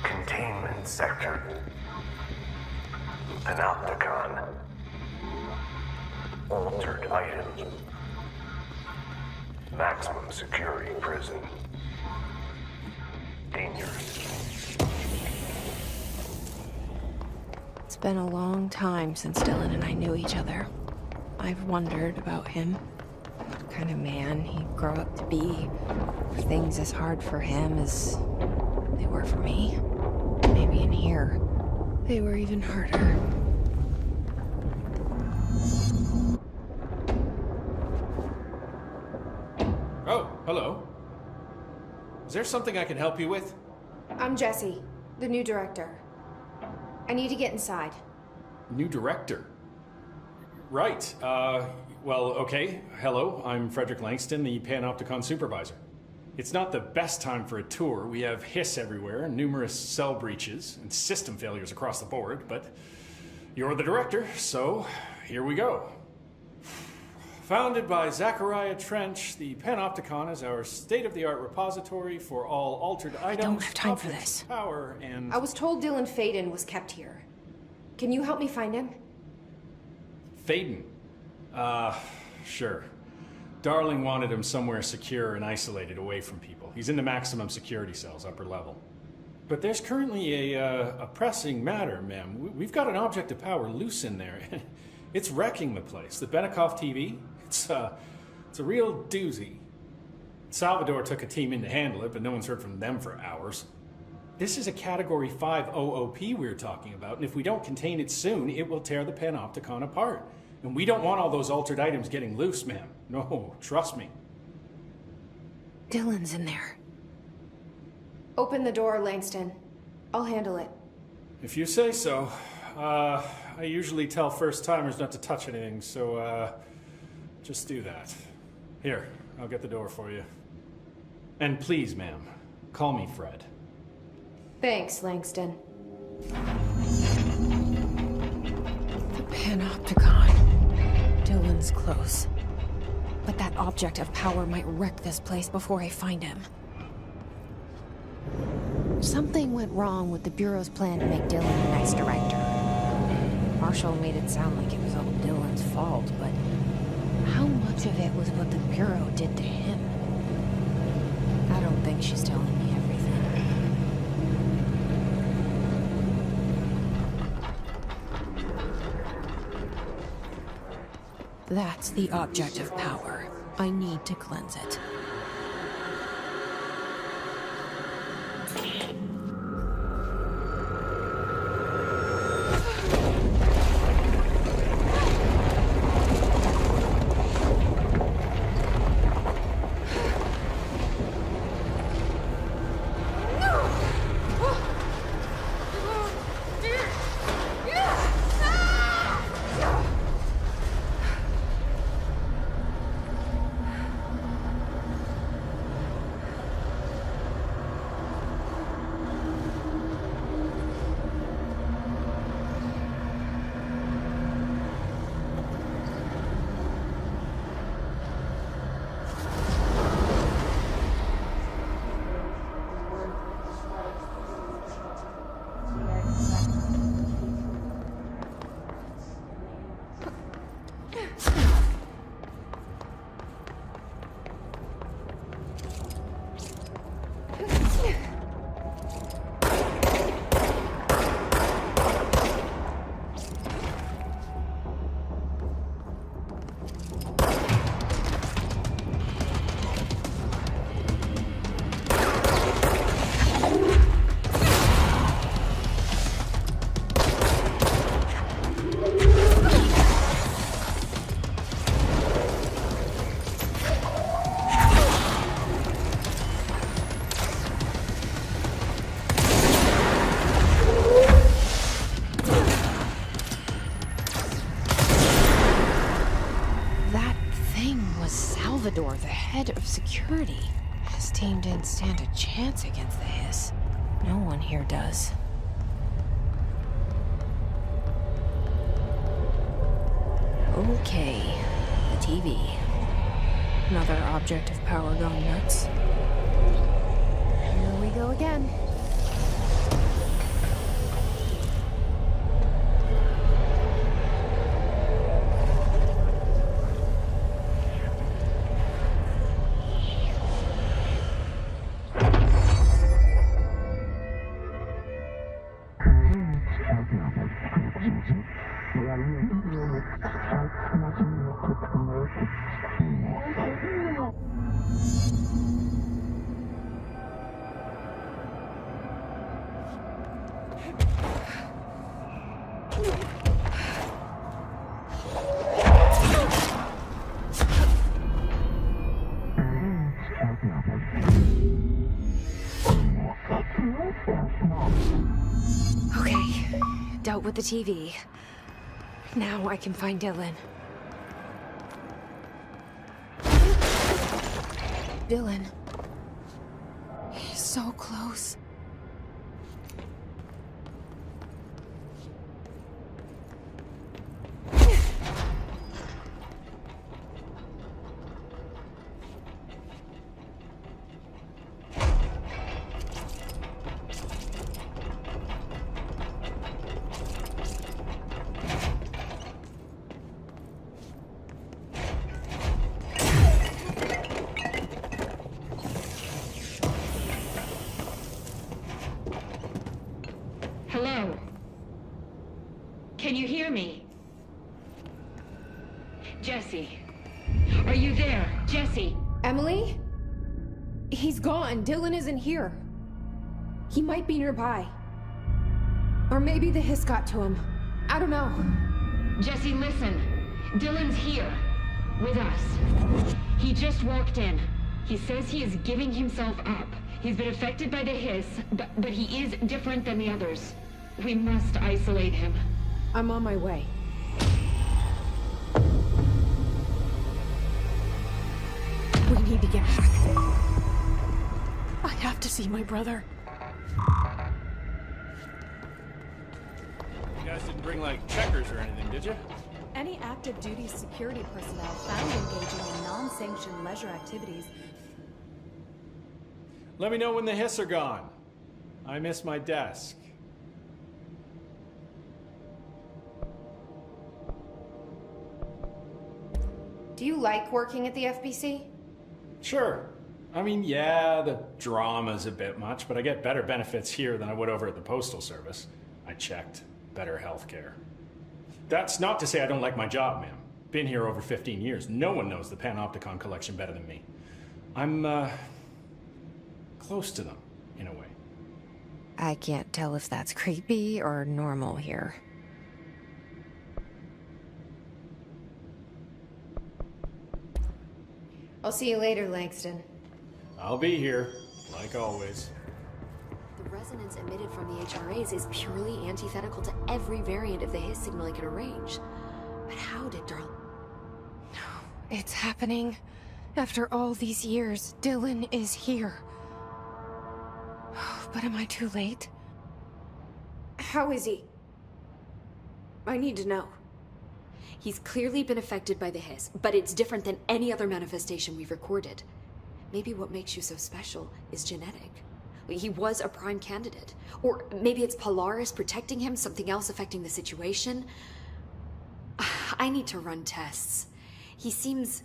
Containment sector. Panopticon. Altered items. Maximum security prison. Dangerous. It's been a long time since Dylan and I knew each other. I've wondered about him. What kind of man he'd grow up to be. Were things as hard for him as they were for me? Maybe in here, they were even harder. Oh, hello. Is there something I can help you with? I'm Jessie, the new director. I need to get inside. New director? Right. Well, okay. Hello, I'm Frederick Langston, the Panopticon supervisor. It's not the best time for a tour. We have hiss everywhere, numerous cell breaches, and system failures across the board, but you're the director, so here we go. Founded by Zachariah Trench, the Panopticon is our state-of-the-art repository for all altered items. I don't have time for this. Power and... I was told Dylan Faden was kept here. Can you help me find him? Faden? Sure. Darling wanted him somewhere secure and isolated away from people. He's in the maximum security cells, upper level. But there's currently a pressing matter, ma'am. We've got an object of power loose in there. It's wrecking the place. The Benikoff TV, it's a real doozy. Salvador took a team in to handle it, but no one's heard from them for hours. This is a Category 5 OOP we're talking about, and if we don't contain it soon, it will tear the Panopticon apart. And we don't want all those altered items getting loose, ma'am. No, trust me. Dylan's in there. Open the door, Langston. I'll handle it. If you say so. I usually tell first-timers not to touch anything, so, just do that. Here, I'll get the door for you. And please, ma'am, call me Fred. Thanks, Langston. The Panopticon. Dylan's close. But that object of power might wreck this place before I find him. Something went wrong with the Bureau's plan to make Dylan the next director. Marshall made it sound like it was all Dylan's fault, but how much of it was what the Bureau did to him? I don't think she's telling me everything. That's the object of power. I need to cleanse it. The head of security. His team didn't stand a chance against the Hiss. No one here does. Okay, the TV. Another object of power gone nuts. Here we go again. Dealt with the TV. Now I can find Dylan. Dylan. He's so close. Hello? Can you hear me? Jesse? Are you there? Jesse? Emily? He's gone. Dylan isn't here. He might be nearby. Or maybe the Hiss got to him. I don't know. Jesse, listen. Dylan's here. With us. He just walked in. He says he is giving himself up. He's been affected by the Hiss, but he is different than the others. We must isolate him. I'm on my way. We need to get back. I have to see my brother. You guys didn't bring, like, checkers or anything, did you? Any active duty security personnel found engaging in non-sanctioned leisure activities. Let me know when the hiss are gone. I miss my desk. Do you like working at the FBC? Sure. I mean, yeah, the drama's a bit much, but I get better benefits here than I would over at the Postal Service. I checked. Better healthcare. That's not to say I don't like my job, ma'am. Been here over 15 years. No one knows the Panopticon collection better than me. I'm, close to them, in a way. I can't tell if that's creepy or normal here. I'll see you later, Langston. I'll be here, like always. The resonance emitted from the HRAs is purely antithetical to every variant of the hiss signal I could arrange. But how did Darling... It's happening. After all these years, Dylan is here. But am I too late? How is he? I need to know. He's clearly been affected by the hiss, but it's different than any other manifestation we've recorded. Maybe what makes you so special is genetic. He was a prime candidate. Or maybe it's Polaris protecting him, something else affecting the situation. I need to run tests. He seems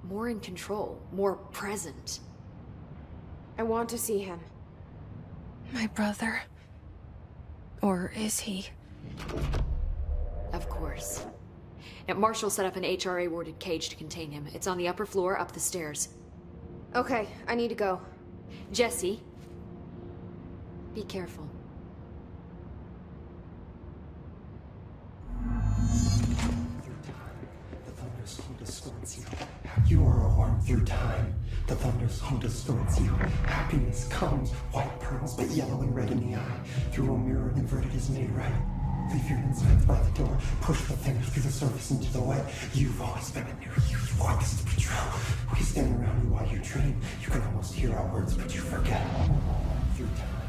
more in control, more present. I want to see him. My brother? Or is he? Of course. Now, Marshall set up an HRA-warded cage to contain him. It's on the upper floor, up the stairs. Okay, I need to go. Jesse, be careful. The thunder's home distorts you. You are a worm through time. The thunder's home distorts you. Happiness comes, white pearls, but yellow and red in the eye. Through a mirror, inverted is made right. Leave your insides by the door. Push the fingers through the surface into the wet. You've always been a new you. You want this to be true. We stand around you while you dream. You can almost hear our words, but you forget. Through time,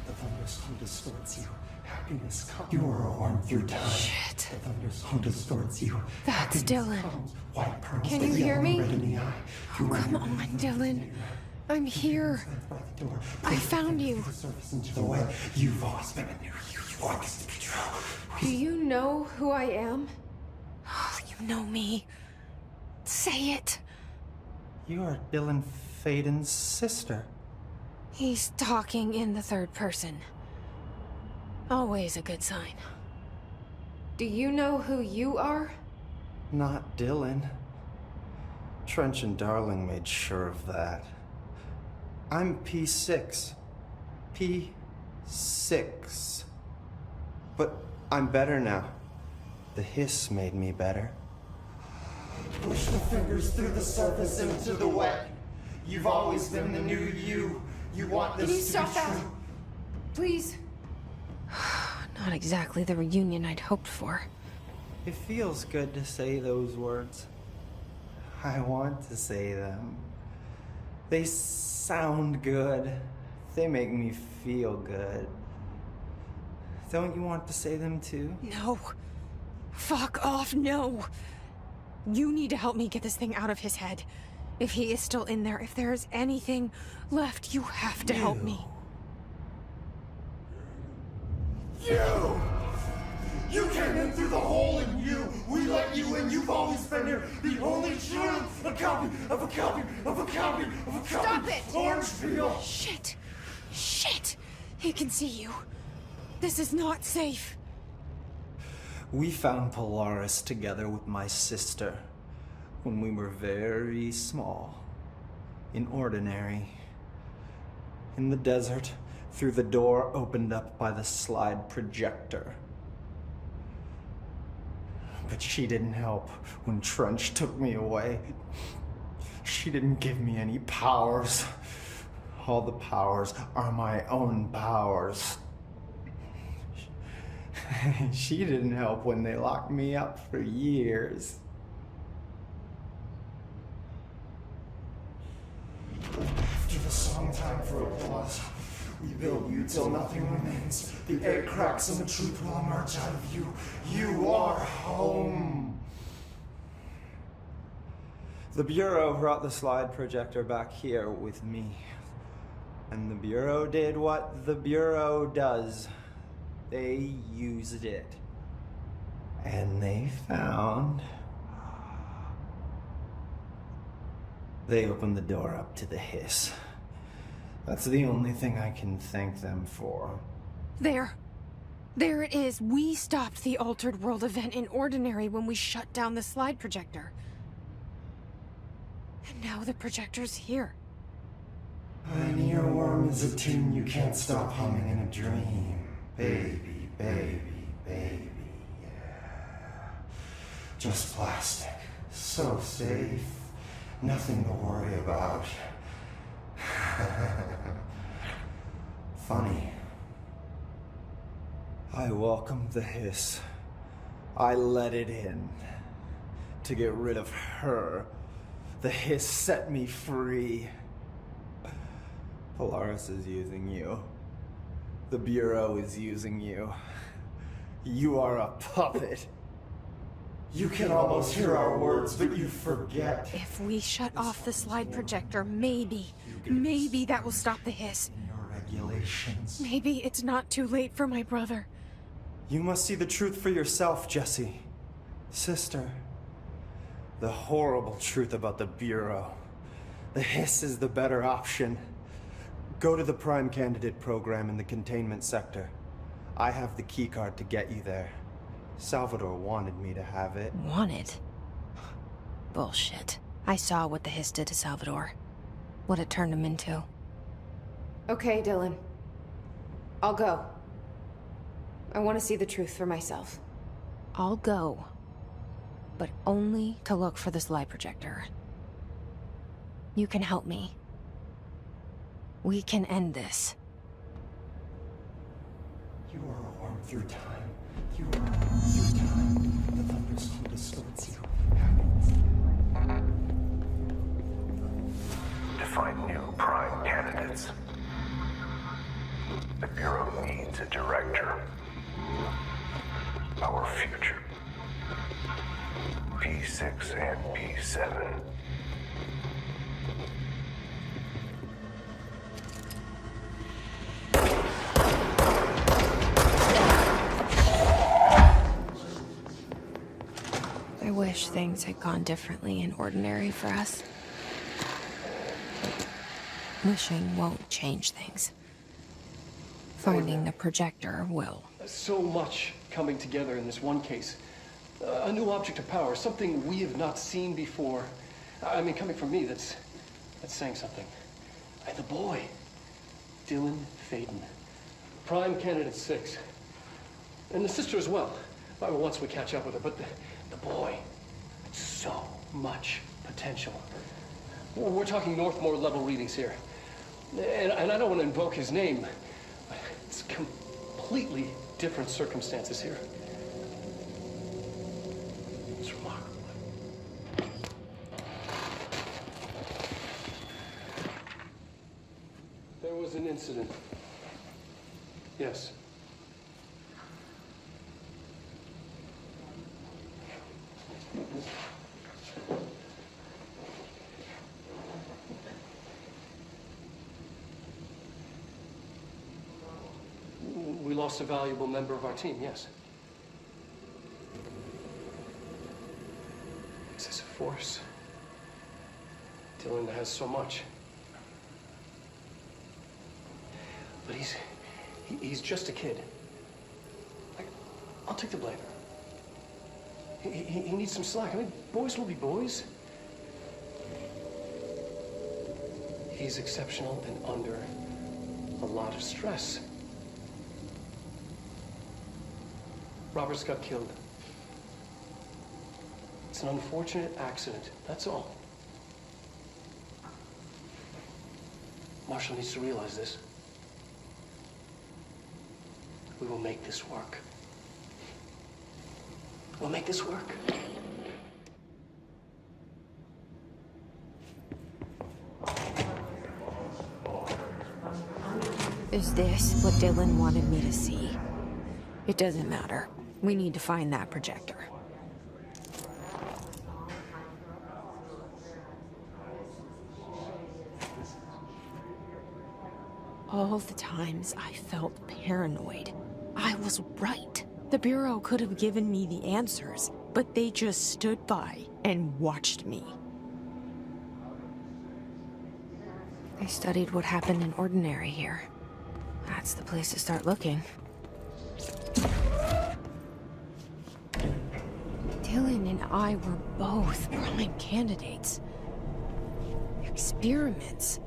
the thunder's home distorts you. Happiness comes. You are a worm through time. Shit. The thunder's home distorts you. That's Dylan. Comes, white pearls, Can but you hear yellow me? and red in the eye. Oh, come on, Dylan. I'm here. I found you. The surface into the wet. You've always been a new you. You want this to be true. Do you know who I am? Oh, you know me. Say it. You are Dylan Faden's sister. He's talking in the third person. Always a good sign. Do you know who you are? Not Dylan. Trench and Darling made sure of that. I'm P6. P6. But I'm better now. The hiss made me better. Push the fingers through the surface into the wet. You've always been the new you. You want this Can you to stop be that? true. Please. Not exactly the reunion I'd hoped for. It feels good to say those words. I want to say them. They sound good. They make me feel good. Don't you want to say them too? No. Fuck off, no. You need to help me get this thing out of his head. If he is still in there, if there is anything left, you have to help me. You! You came in through the hole in you! We let you in, you've always been here! The only truth! A copy of a copy of a copy of a copy! Stop it! Orangefield! Shit! Shit! He can see you. This is not safe. We found Polaris together with my sister when we were very small, in Ordinary, in the desert, through the door opened up by the slide projector. But she didn't help when Trench took me away. She didn't give me any powers. All the powers are my own powers. She didn't help when they locked me up for years. After the song time for applause, we build you till nothing remains. The air cracks and the truth will emerge out of you. You are home. The Bureau brought the slide projector back here with me. And the Bureau did what the Bureau does. They used it. And they found... They opened the door up to the hiss. That's the only thing I can thank them for. There. There it is. We stopped the Altered World event in Ordinary when we shut down the slide projector. And now the projector's here. An earworm is a tune you can't stop humming in a dream. Baby, baby, baby, yeah. Just plastic. So safe. Nothing to worry about. Funny. I welcomed the hiss. I let it in. To get rid of her. The hiss set me free. Polaris is using you. The Bureau is using you. You are a puppet. You can almost hear our words, but you forget. If we shut off the slide projector, maybe that will stop the hiss. Your regulations. Maybe it's not too late for my brother. You must see the truth for yourself, Jessie. Sister. The horrible truth about the Bureau. The hiss is the better option. Go to the Prime Candidate program in the containment sector. I have the keycard to get you there. Salvador wanted me to have it. Wanted? Bullshit. I saw what the hiss did to Salvador. What it turned him into. Okay, Dylan. I'll go. I want to see the truth for myself. I'll go. But only to look for the slide projector. You can help me. We can end this. You are a worm through time. You are a worm through time. The thunderstorm distorts you. Happiness. To find new prime candidates, the Bureau needs a director. Our future. P6 and P7. I wish things had gone differently in Ordinary for us. Wishing won't change things. Finding the projector will. So much coming together in this one case. A new object of power, something we have not seen before. I mean, coming from me, that's saying something. And the boy, Dylan Faden, Prime Candidate 6. And the sister as well, once we catch up with her. But the boy, so much potential. We're talking Northmore level readings here. And I don't want to invoke his name, but it's completely different circumstances here. It's remarkable. There was an incident. Yes. We lost a valuable member of our team, yes. Excessive force. Dylan has so much. But he's just a kid. I'll take the blame. He needs some slack. I mean, boys will be boys. He's exceptional and under a lot of stress. Roberts got killed. It's an unfortunate accident, that's all. Marshall needs to realize this. We will make this work. We'll make this work. Is this what Dylan wanted me to see? It doesn't matter. We need to find that projector. All the times I felt paranoid, I was right. The Bureau could have given me the answers, but they just stood by and watched me. They studied what happened in Ordinary here. That's the place to start looking. Dylan and I were both prime candidates. Experiments.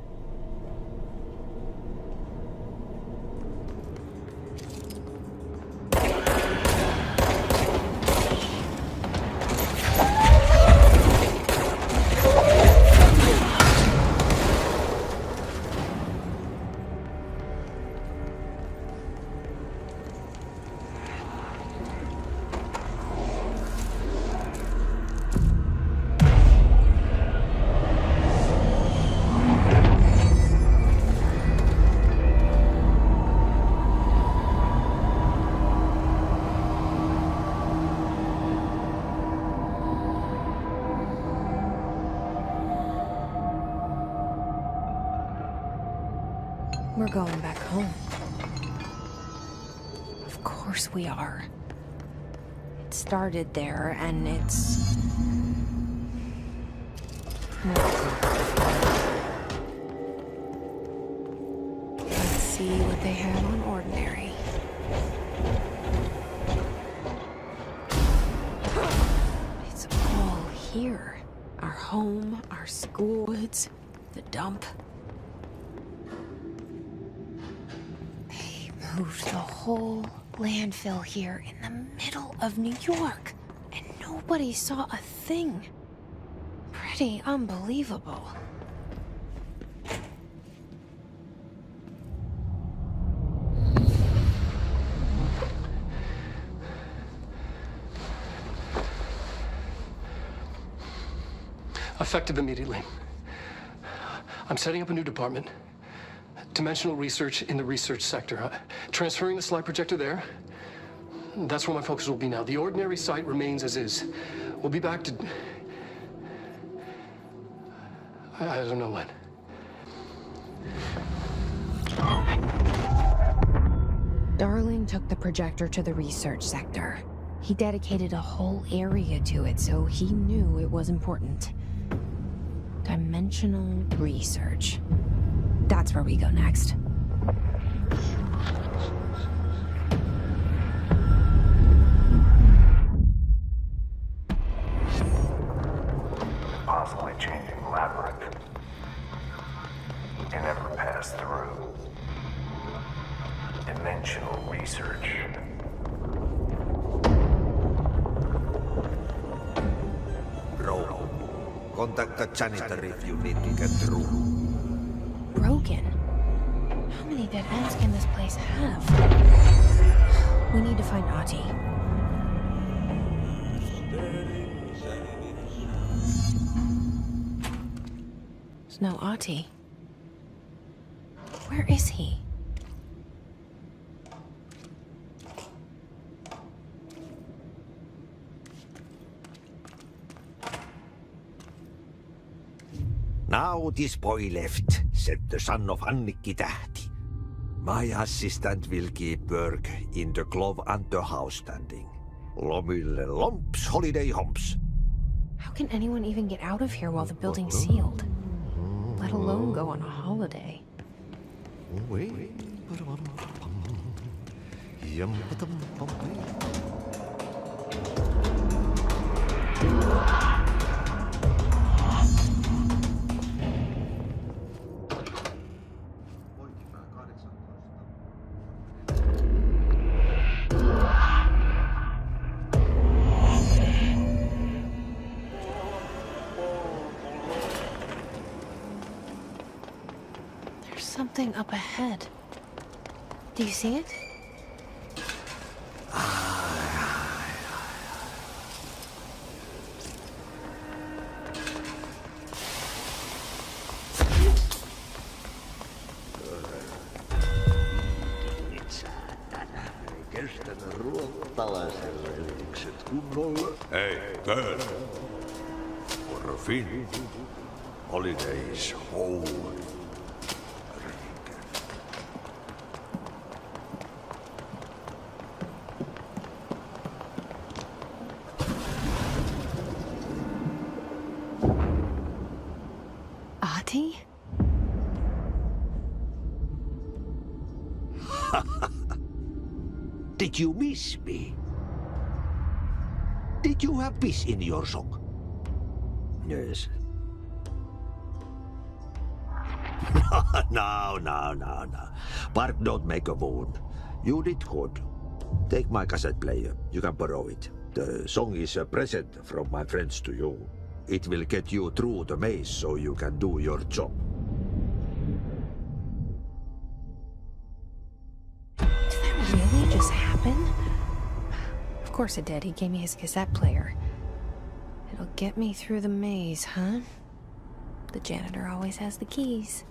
We're going back home. Of course we are. It started there, and it's... Let's see what they have on Ordinary. It's all here. Our home, our school woods, the dump. Moved the whole landfill here in the middle of New York, and nobody saw a thing. Pretty unbelievable. Effective immediately. I'm setting up a new department. Dimensional research in the research sector. Transferring the slide projector there. That's where my focus will be now. The Ordinary site remains as is. We'll be back to... I don't know when. Darling took the projector to the research sector. He dedicated a whole area to it, so he knew it was important. Dimensional research. That's where we go next. Possibly changing labyrinth. You never pass through. Dimensional research. Bro, contact the janitor if you need to get through. Broken? How many dead ends can this place have? We need to find Ahti. There's no Ahti. Where is he? Now this boy left, said the son of Annikki Tähti. My assistant will keep work in the glove and the house standing. Lomille lomps, holiday humps. How can anyone even get out of here while the building's sealed? Let alone go on a holiday. Something up ahead. Do you see it? Juutalaiselle elikset kunnolla. Hey, girl. For a fin, holidays holy. Ahti? Did you miss me? Did you have piss in your sock? Yes. No. Bark don't make a wound. You did good. Take my cassette player. You can borrow it. The song is a present from my friends to you. It will get you through the maze so you can do your job. Did that really just happen? Of course it did. He gave me his cassette player. It'll get me through the maze, huh? The janitor always has the keys.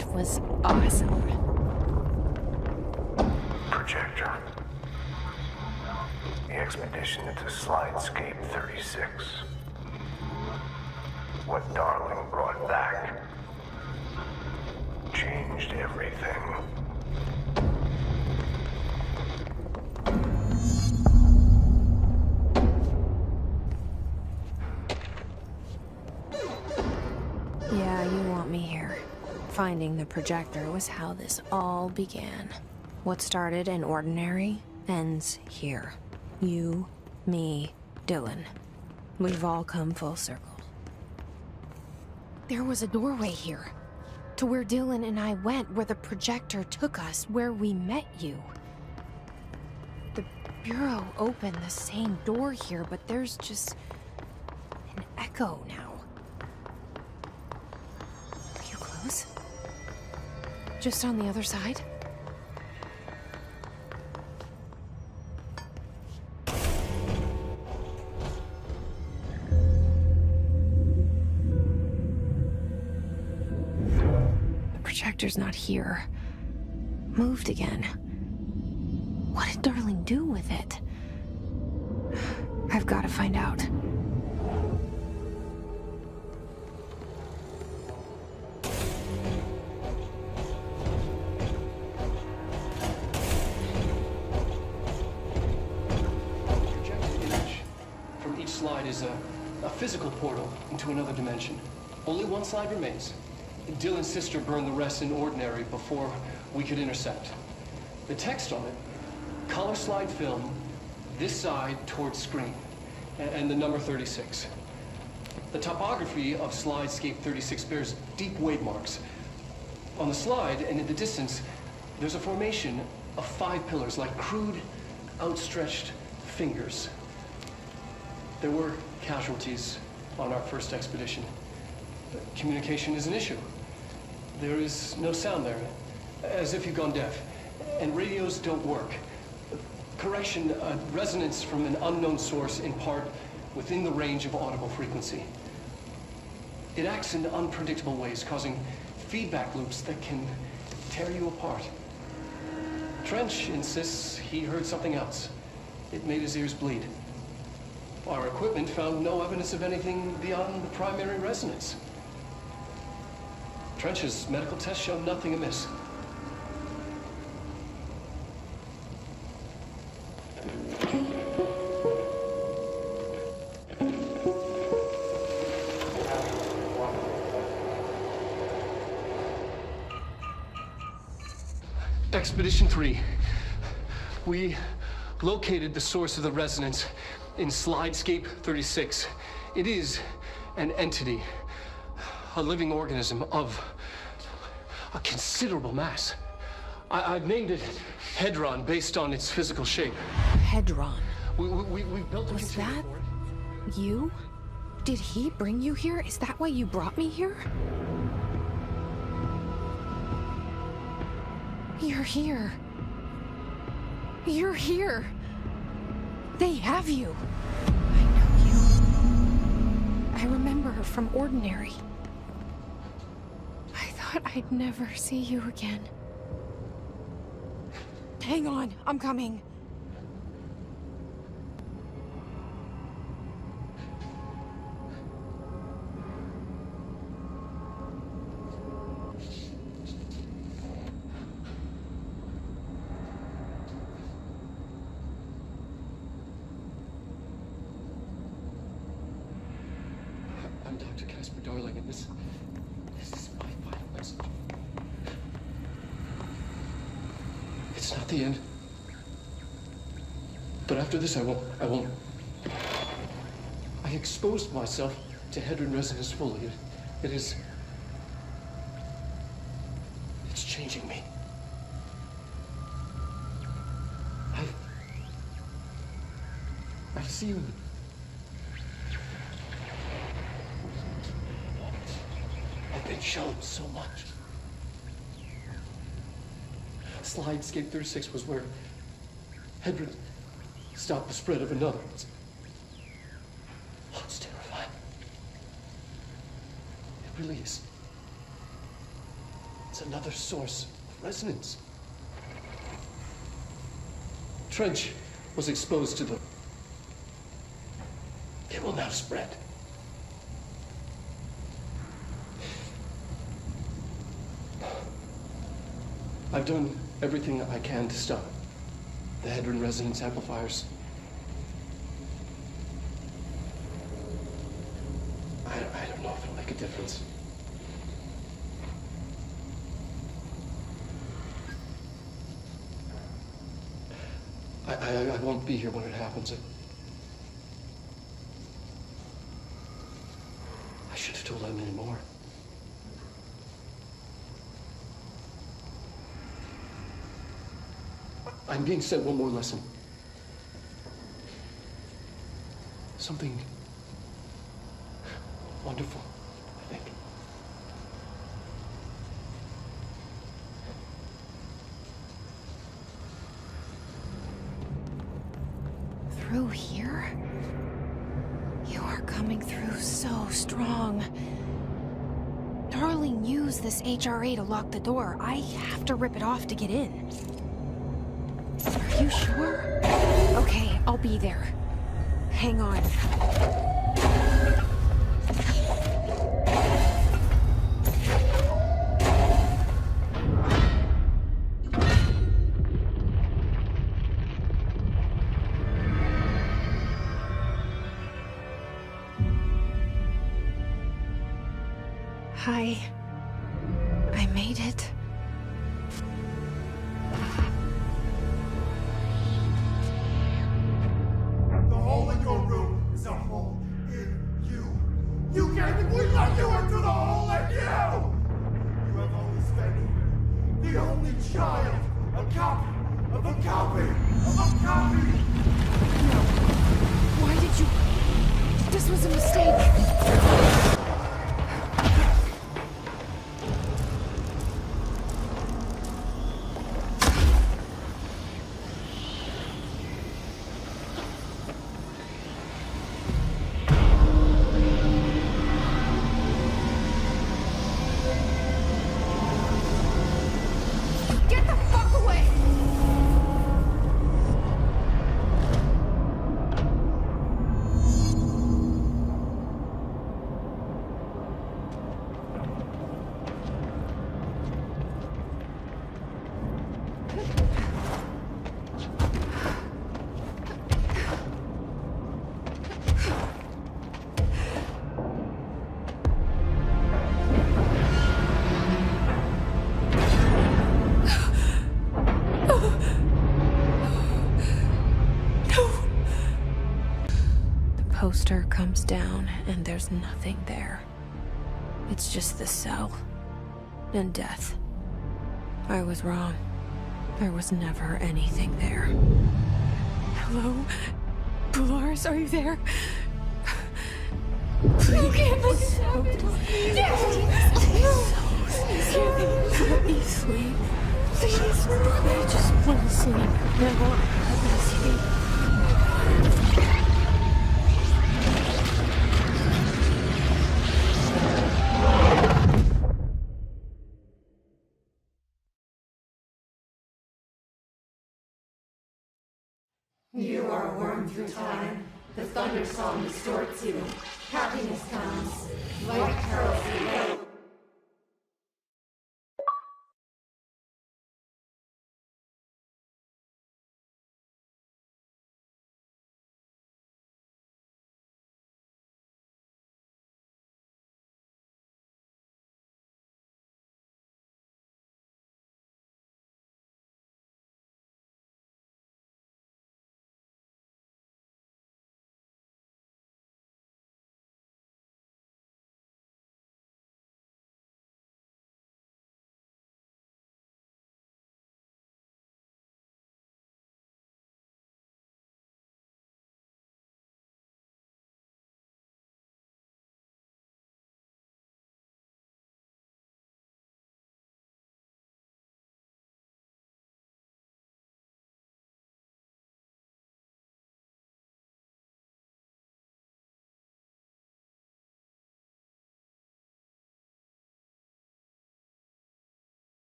That was awesome. Projector. The expedition into Slidescape 36. What Darling brought back changed everything. Yeah, you want me here. Finding the projector was how this all began. What started in ordinary ends here. You, me, Dylan. We've all come full circle. There was a doorway here. To where Dylan and I went, where the projector took us, where we met you. The Bureau opened the same door here, but there's just an echo now. Are you close? Just on the other side? Projector's not here. Moved again. What did Darling do with it? I've got to find out. Projected image from each slide is a physical portal into another dimension. Only one slide remains. Dylan's sister burned the rest in ordinary before we could intercept. The text on it, color slide film, this side towards screen, and the number 36. The topography of Slidescape 36 bears deep wave marks. On the slide and in the distance, there's a formation of 5 pillars like crude, outstretched fingers. There were casualties on our first expedition. Communication is an issue. There is no sound there, as if you've gone deaf, and radios don't work. Correction, resonance from an unknown source in part within the range of audible frequency. It acts in unpredictable ways, causing feedback loops that can tear you apart. Trench insists he heard something else. It made his ears bleed. Our equipment found no evidence of anything beyond the primary resonance. Trench's medical tests show nothing amiss. Expedition 3. We located the source of the resonance in Slidescape 36. It is an entity, a living organism of a considerable mass. I've named it Hedron based on its physical shape. Hedron. We built a Was container that for it. you? Did he bring you here? Is that why you brought me here? You're here. You're here. They have you. I know you. I remember her from Ordinary. I thought I'd never see you again. Hang on, I'm coming. I'm Dr. Casper Darling, and this is my final message. It's not the end. But after this, I won't. I exposed myself to Hedron Resonance fully. It's changing me. I've seen. I've been shown so much. Slidescape 36 was where Hedron stopped the spread of another. It's terrifying. It really is. It's a another source of resonance. Trench was exposed to the... It will now spread. I've done everything I can to stop the Hedron Resonance Amplifiers. I don't know if it'll make a difference. I won't be here when it happens. I should have told Emily more. I'm being sent one more lesson. Something wonderful, I think. Through here? You are coming through so strong. Darling used this HRA to lock the door. I have to rip it off to get in. Are you sure? Okay, I'll be there. Hang on. Hi. I made it. The hole in your room is a hole in you. You came and we let you into the hole in you! You have always been the only child, a copy of a copy of a copy! No. Why did you... This was a mistake. Poster comes down and there's nothing there. It's just the cell and death. I was wrong. There was never anything there. Hello? Polaris, are you there? Please. You can't let this happen. Please. Let me sleep. Please. I just want to sleep. Now, let me sleep. You are a worm through time. The thunder song distorts you. Happiness comes. White pearls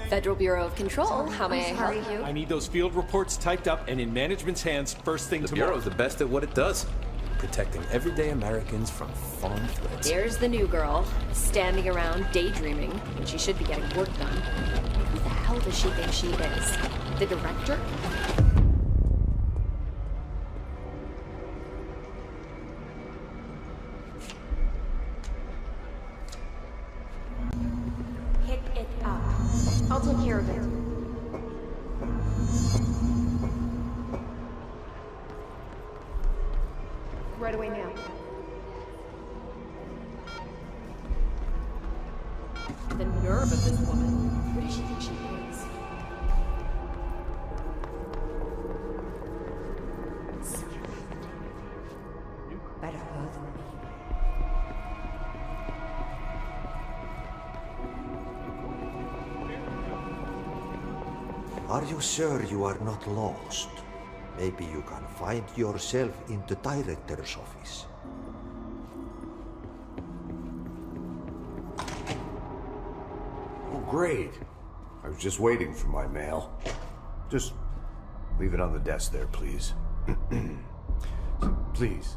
Federal Bureau of Control, how may I help you? I need those field reports typed up and in management's hands first thing tomorrow. The Bureau's the best at what it does. Protecting everyday Americans from foreign threats. Here's the new girl, standing around daydreaming when she should be getting work done. Who the hell does she think she is? The director? Pick it up. I'll take care of it. Right away now. The nerve of this woman. Who does she think she is? Better go than me. Are you sure you are not lost? Maybe you can find yourself in the director's office. Oh, great. I was just waiting for my mail. Just leave it on the desk there, please. Please,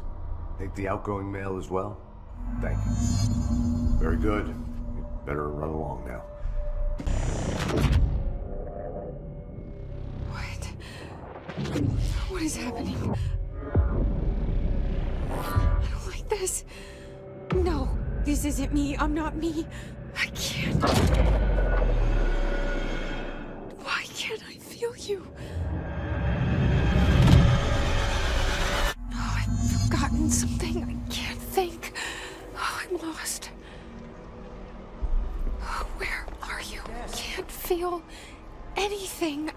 take the outgoing mail as well. Thank you. Very good. You better run along now. What is happening? I don't like this. No, this isn't me. I'm not me. I can't. Why can't I feel you? Oh, I've forgotten something. I can't think. Oh, I'm lost. Oh, where are you? I can't feel anything.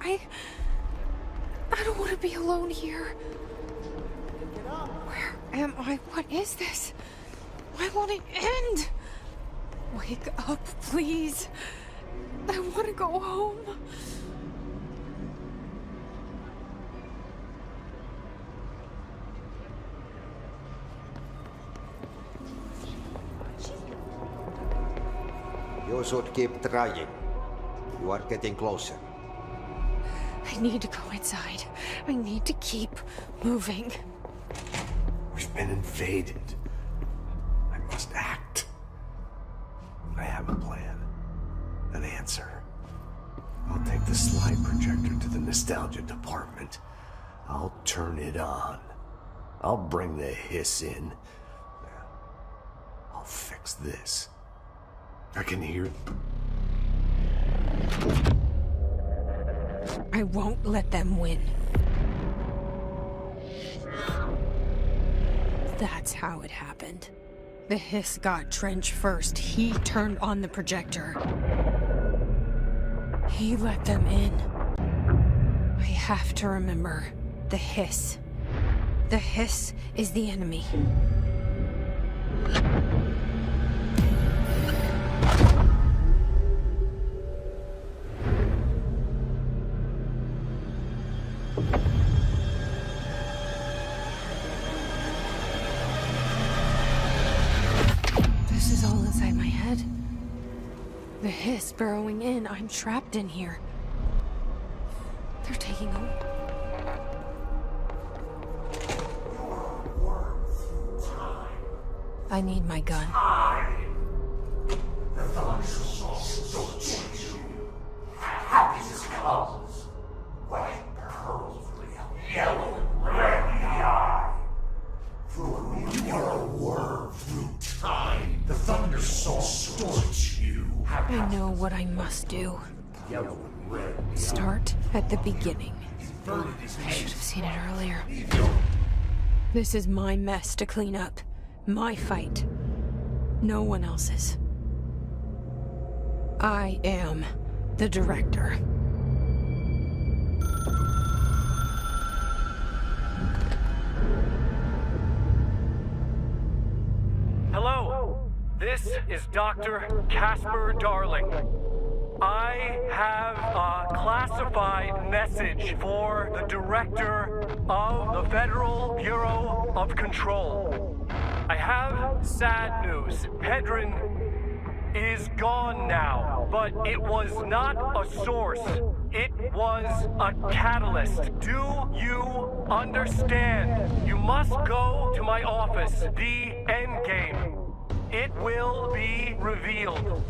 I don't want to be alone here. Where am I? What is this? Why won't it end? Wake up, please. I want to go home. You should keep trying. You are getting closer. I need to go inside. I need to keep moving. We've been invaded. I must act. I have a plan. An answer. I'll take the slide projector to the nostalgia department. I'll turn it on. I'll bring the hiss in. I'll fix this. I can hear it. I won't let them win. That's how it happened. The hiss got Trench first. He turned on the projector. He let them in. I have to remember the hiss. The hiss is the enemy. This is all inside my head. The hiss burrowing in. I'm trapped in here. They're taking over. I need my gun. The thunder don't change you. Happiness comes. White pearls with yellow and red in the eye. You are a worm through time. The thunder soul distorts you. I know what I must do. Yellow and red. Start at the beginning. I should have seen it earlier. This is my mess to clean up. My fight. No one else's. I am the director. Hello, this is Dr. Casper Darling. I have a classified message for the director of the Federal Bureau of Control. I have sad news. Hedron is gone now, but it was not a source. It was a catalyst. Do you understand? You must go to my office, the Endgame. It will be revealed.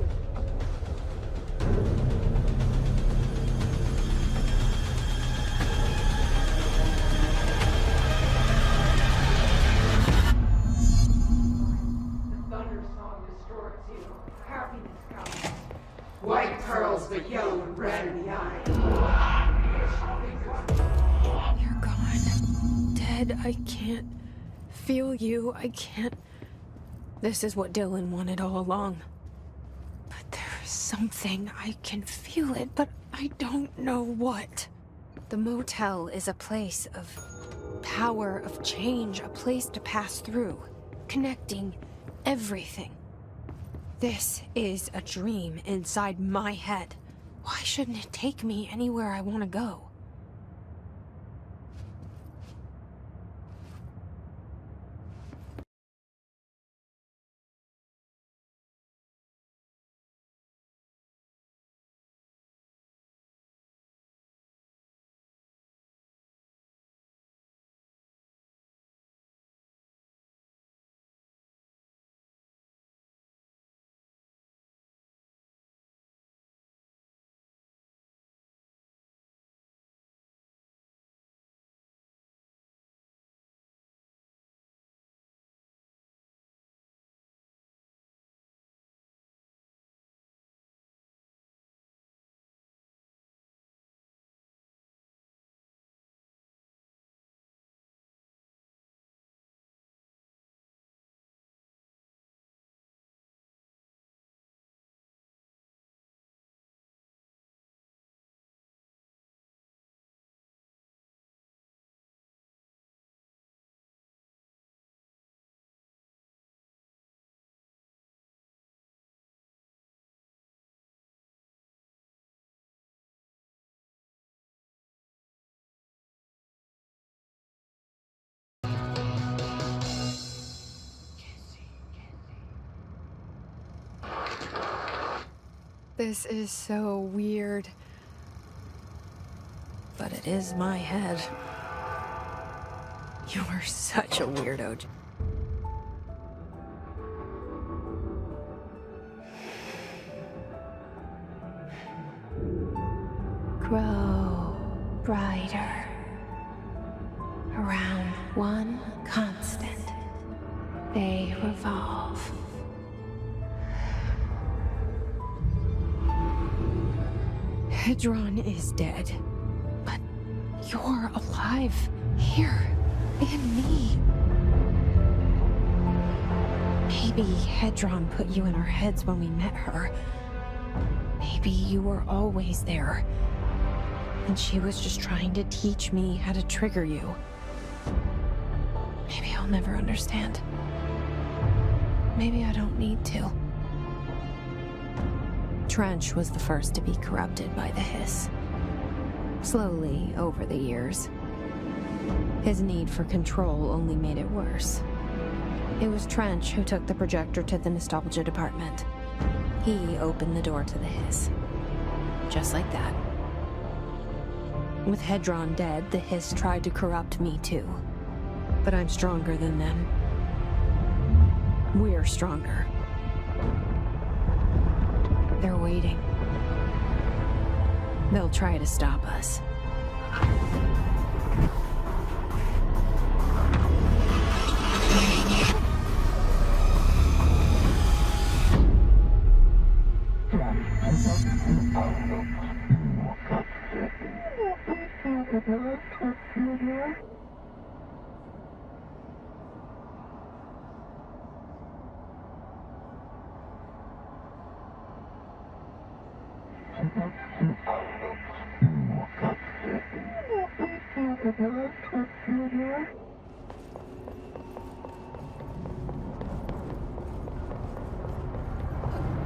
White pearls, but yellow and red in the eye. You're gone. Dead. I can't feel you. I can't. This is what Dylan wanted all along. But there's something. I can feel it, but I don't know what. The motel is a place of power, of change, a place to pass through, connecting everything. This is a dream inside my head. Why shouldn't it take me anywhere I want to go? This is so weird. But it is my head. You are such a weirdo. Grow brighter around one constant. They revolve. Hedron is dead, but you're alive here in me. Maybe Hedron put you in our heads when we met her. Maybe you were always there, and she was just trying to teach me how to trigger you. Maybe I'll never understand. Maybe I don't need to. Trench was the first to be corrupted by the hiss. Slowly, over the years. His need for control only made it worse. It was Trench who took the projector to the nostalgia department. He opened the door to the hiss. Just like that. With Hedron dead, the hiss tried to corrupt me too. But I'm stronger than them. We're stronger. They're waiting. They'll try to stop us.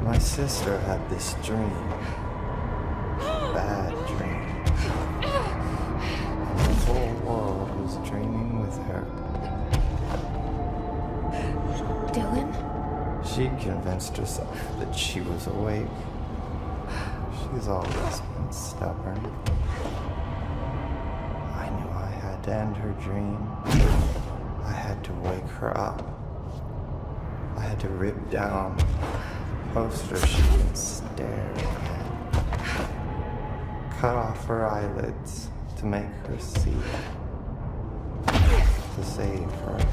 My sister had this dream. Bad dream. The whole world was dreaming with her. Dylan? She convinced herself that she was awake. She's always been stubborn. I knew I had to end her dream. I had to wake her up. I had to rip down the poster she can stare at. Cut off her eyelids to make her see. To save her.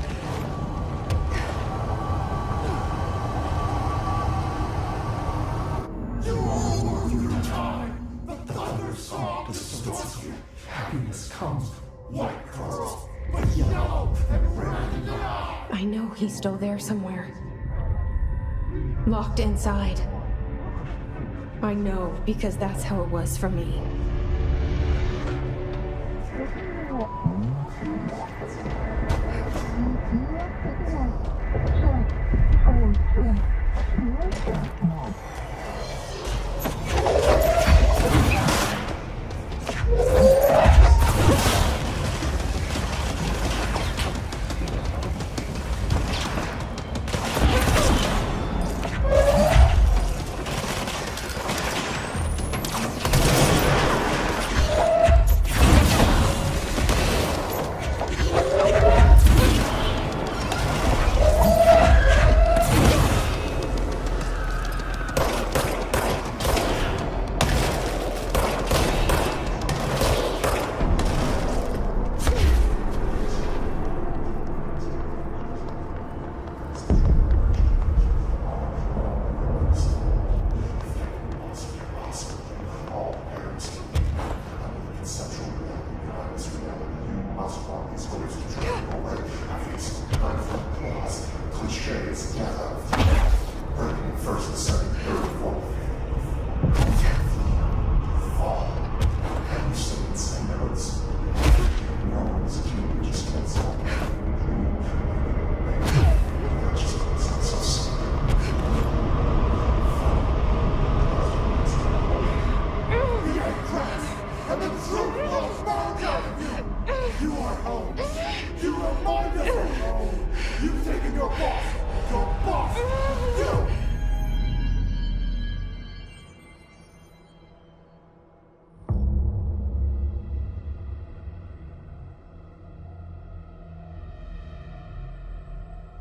You are worth your time. The thunder song distorts you. Happiness comes, white pearls, but yellow and red in the eye. I know he's still there somewhere. Locked inside. I know, because that's how it was for me.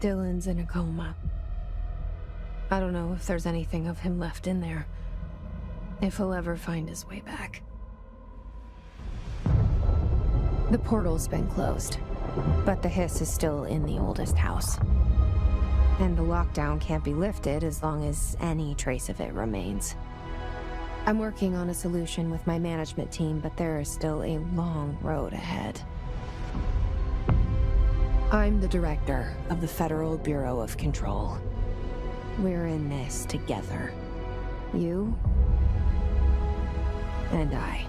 Dylan's in a coma. I don't know if there's anything of him left in there. If he'll ever find his way back. The portal's been closed, but the hiss is still in the oldest house. And the lockdown can't be lifted as long as any trace of it remains. I'm working on a solution with my management team, but there is still a long road ahead. I'm the director of the Federal Bureau of Control. We're in this together. You and I.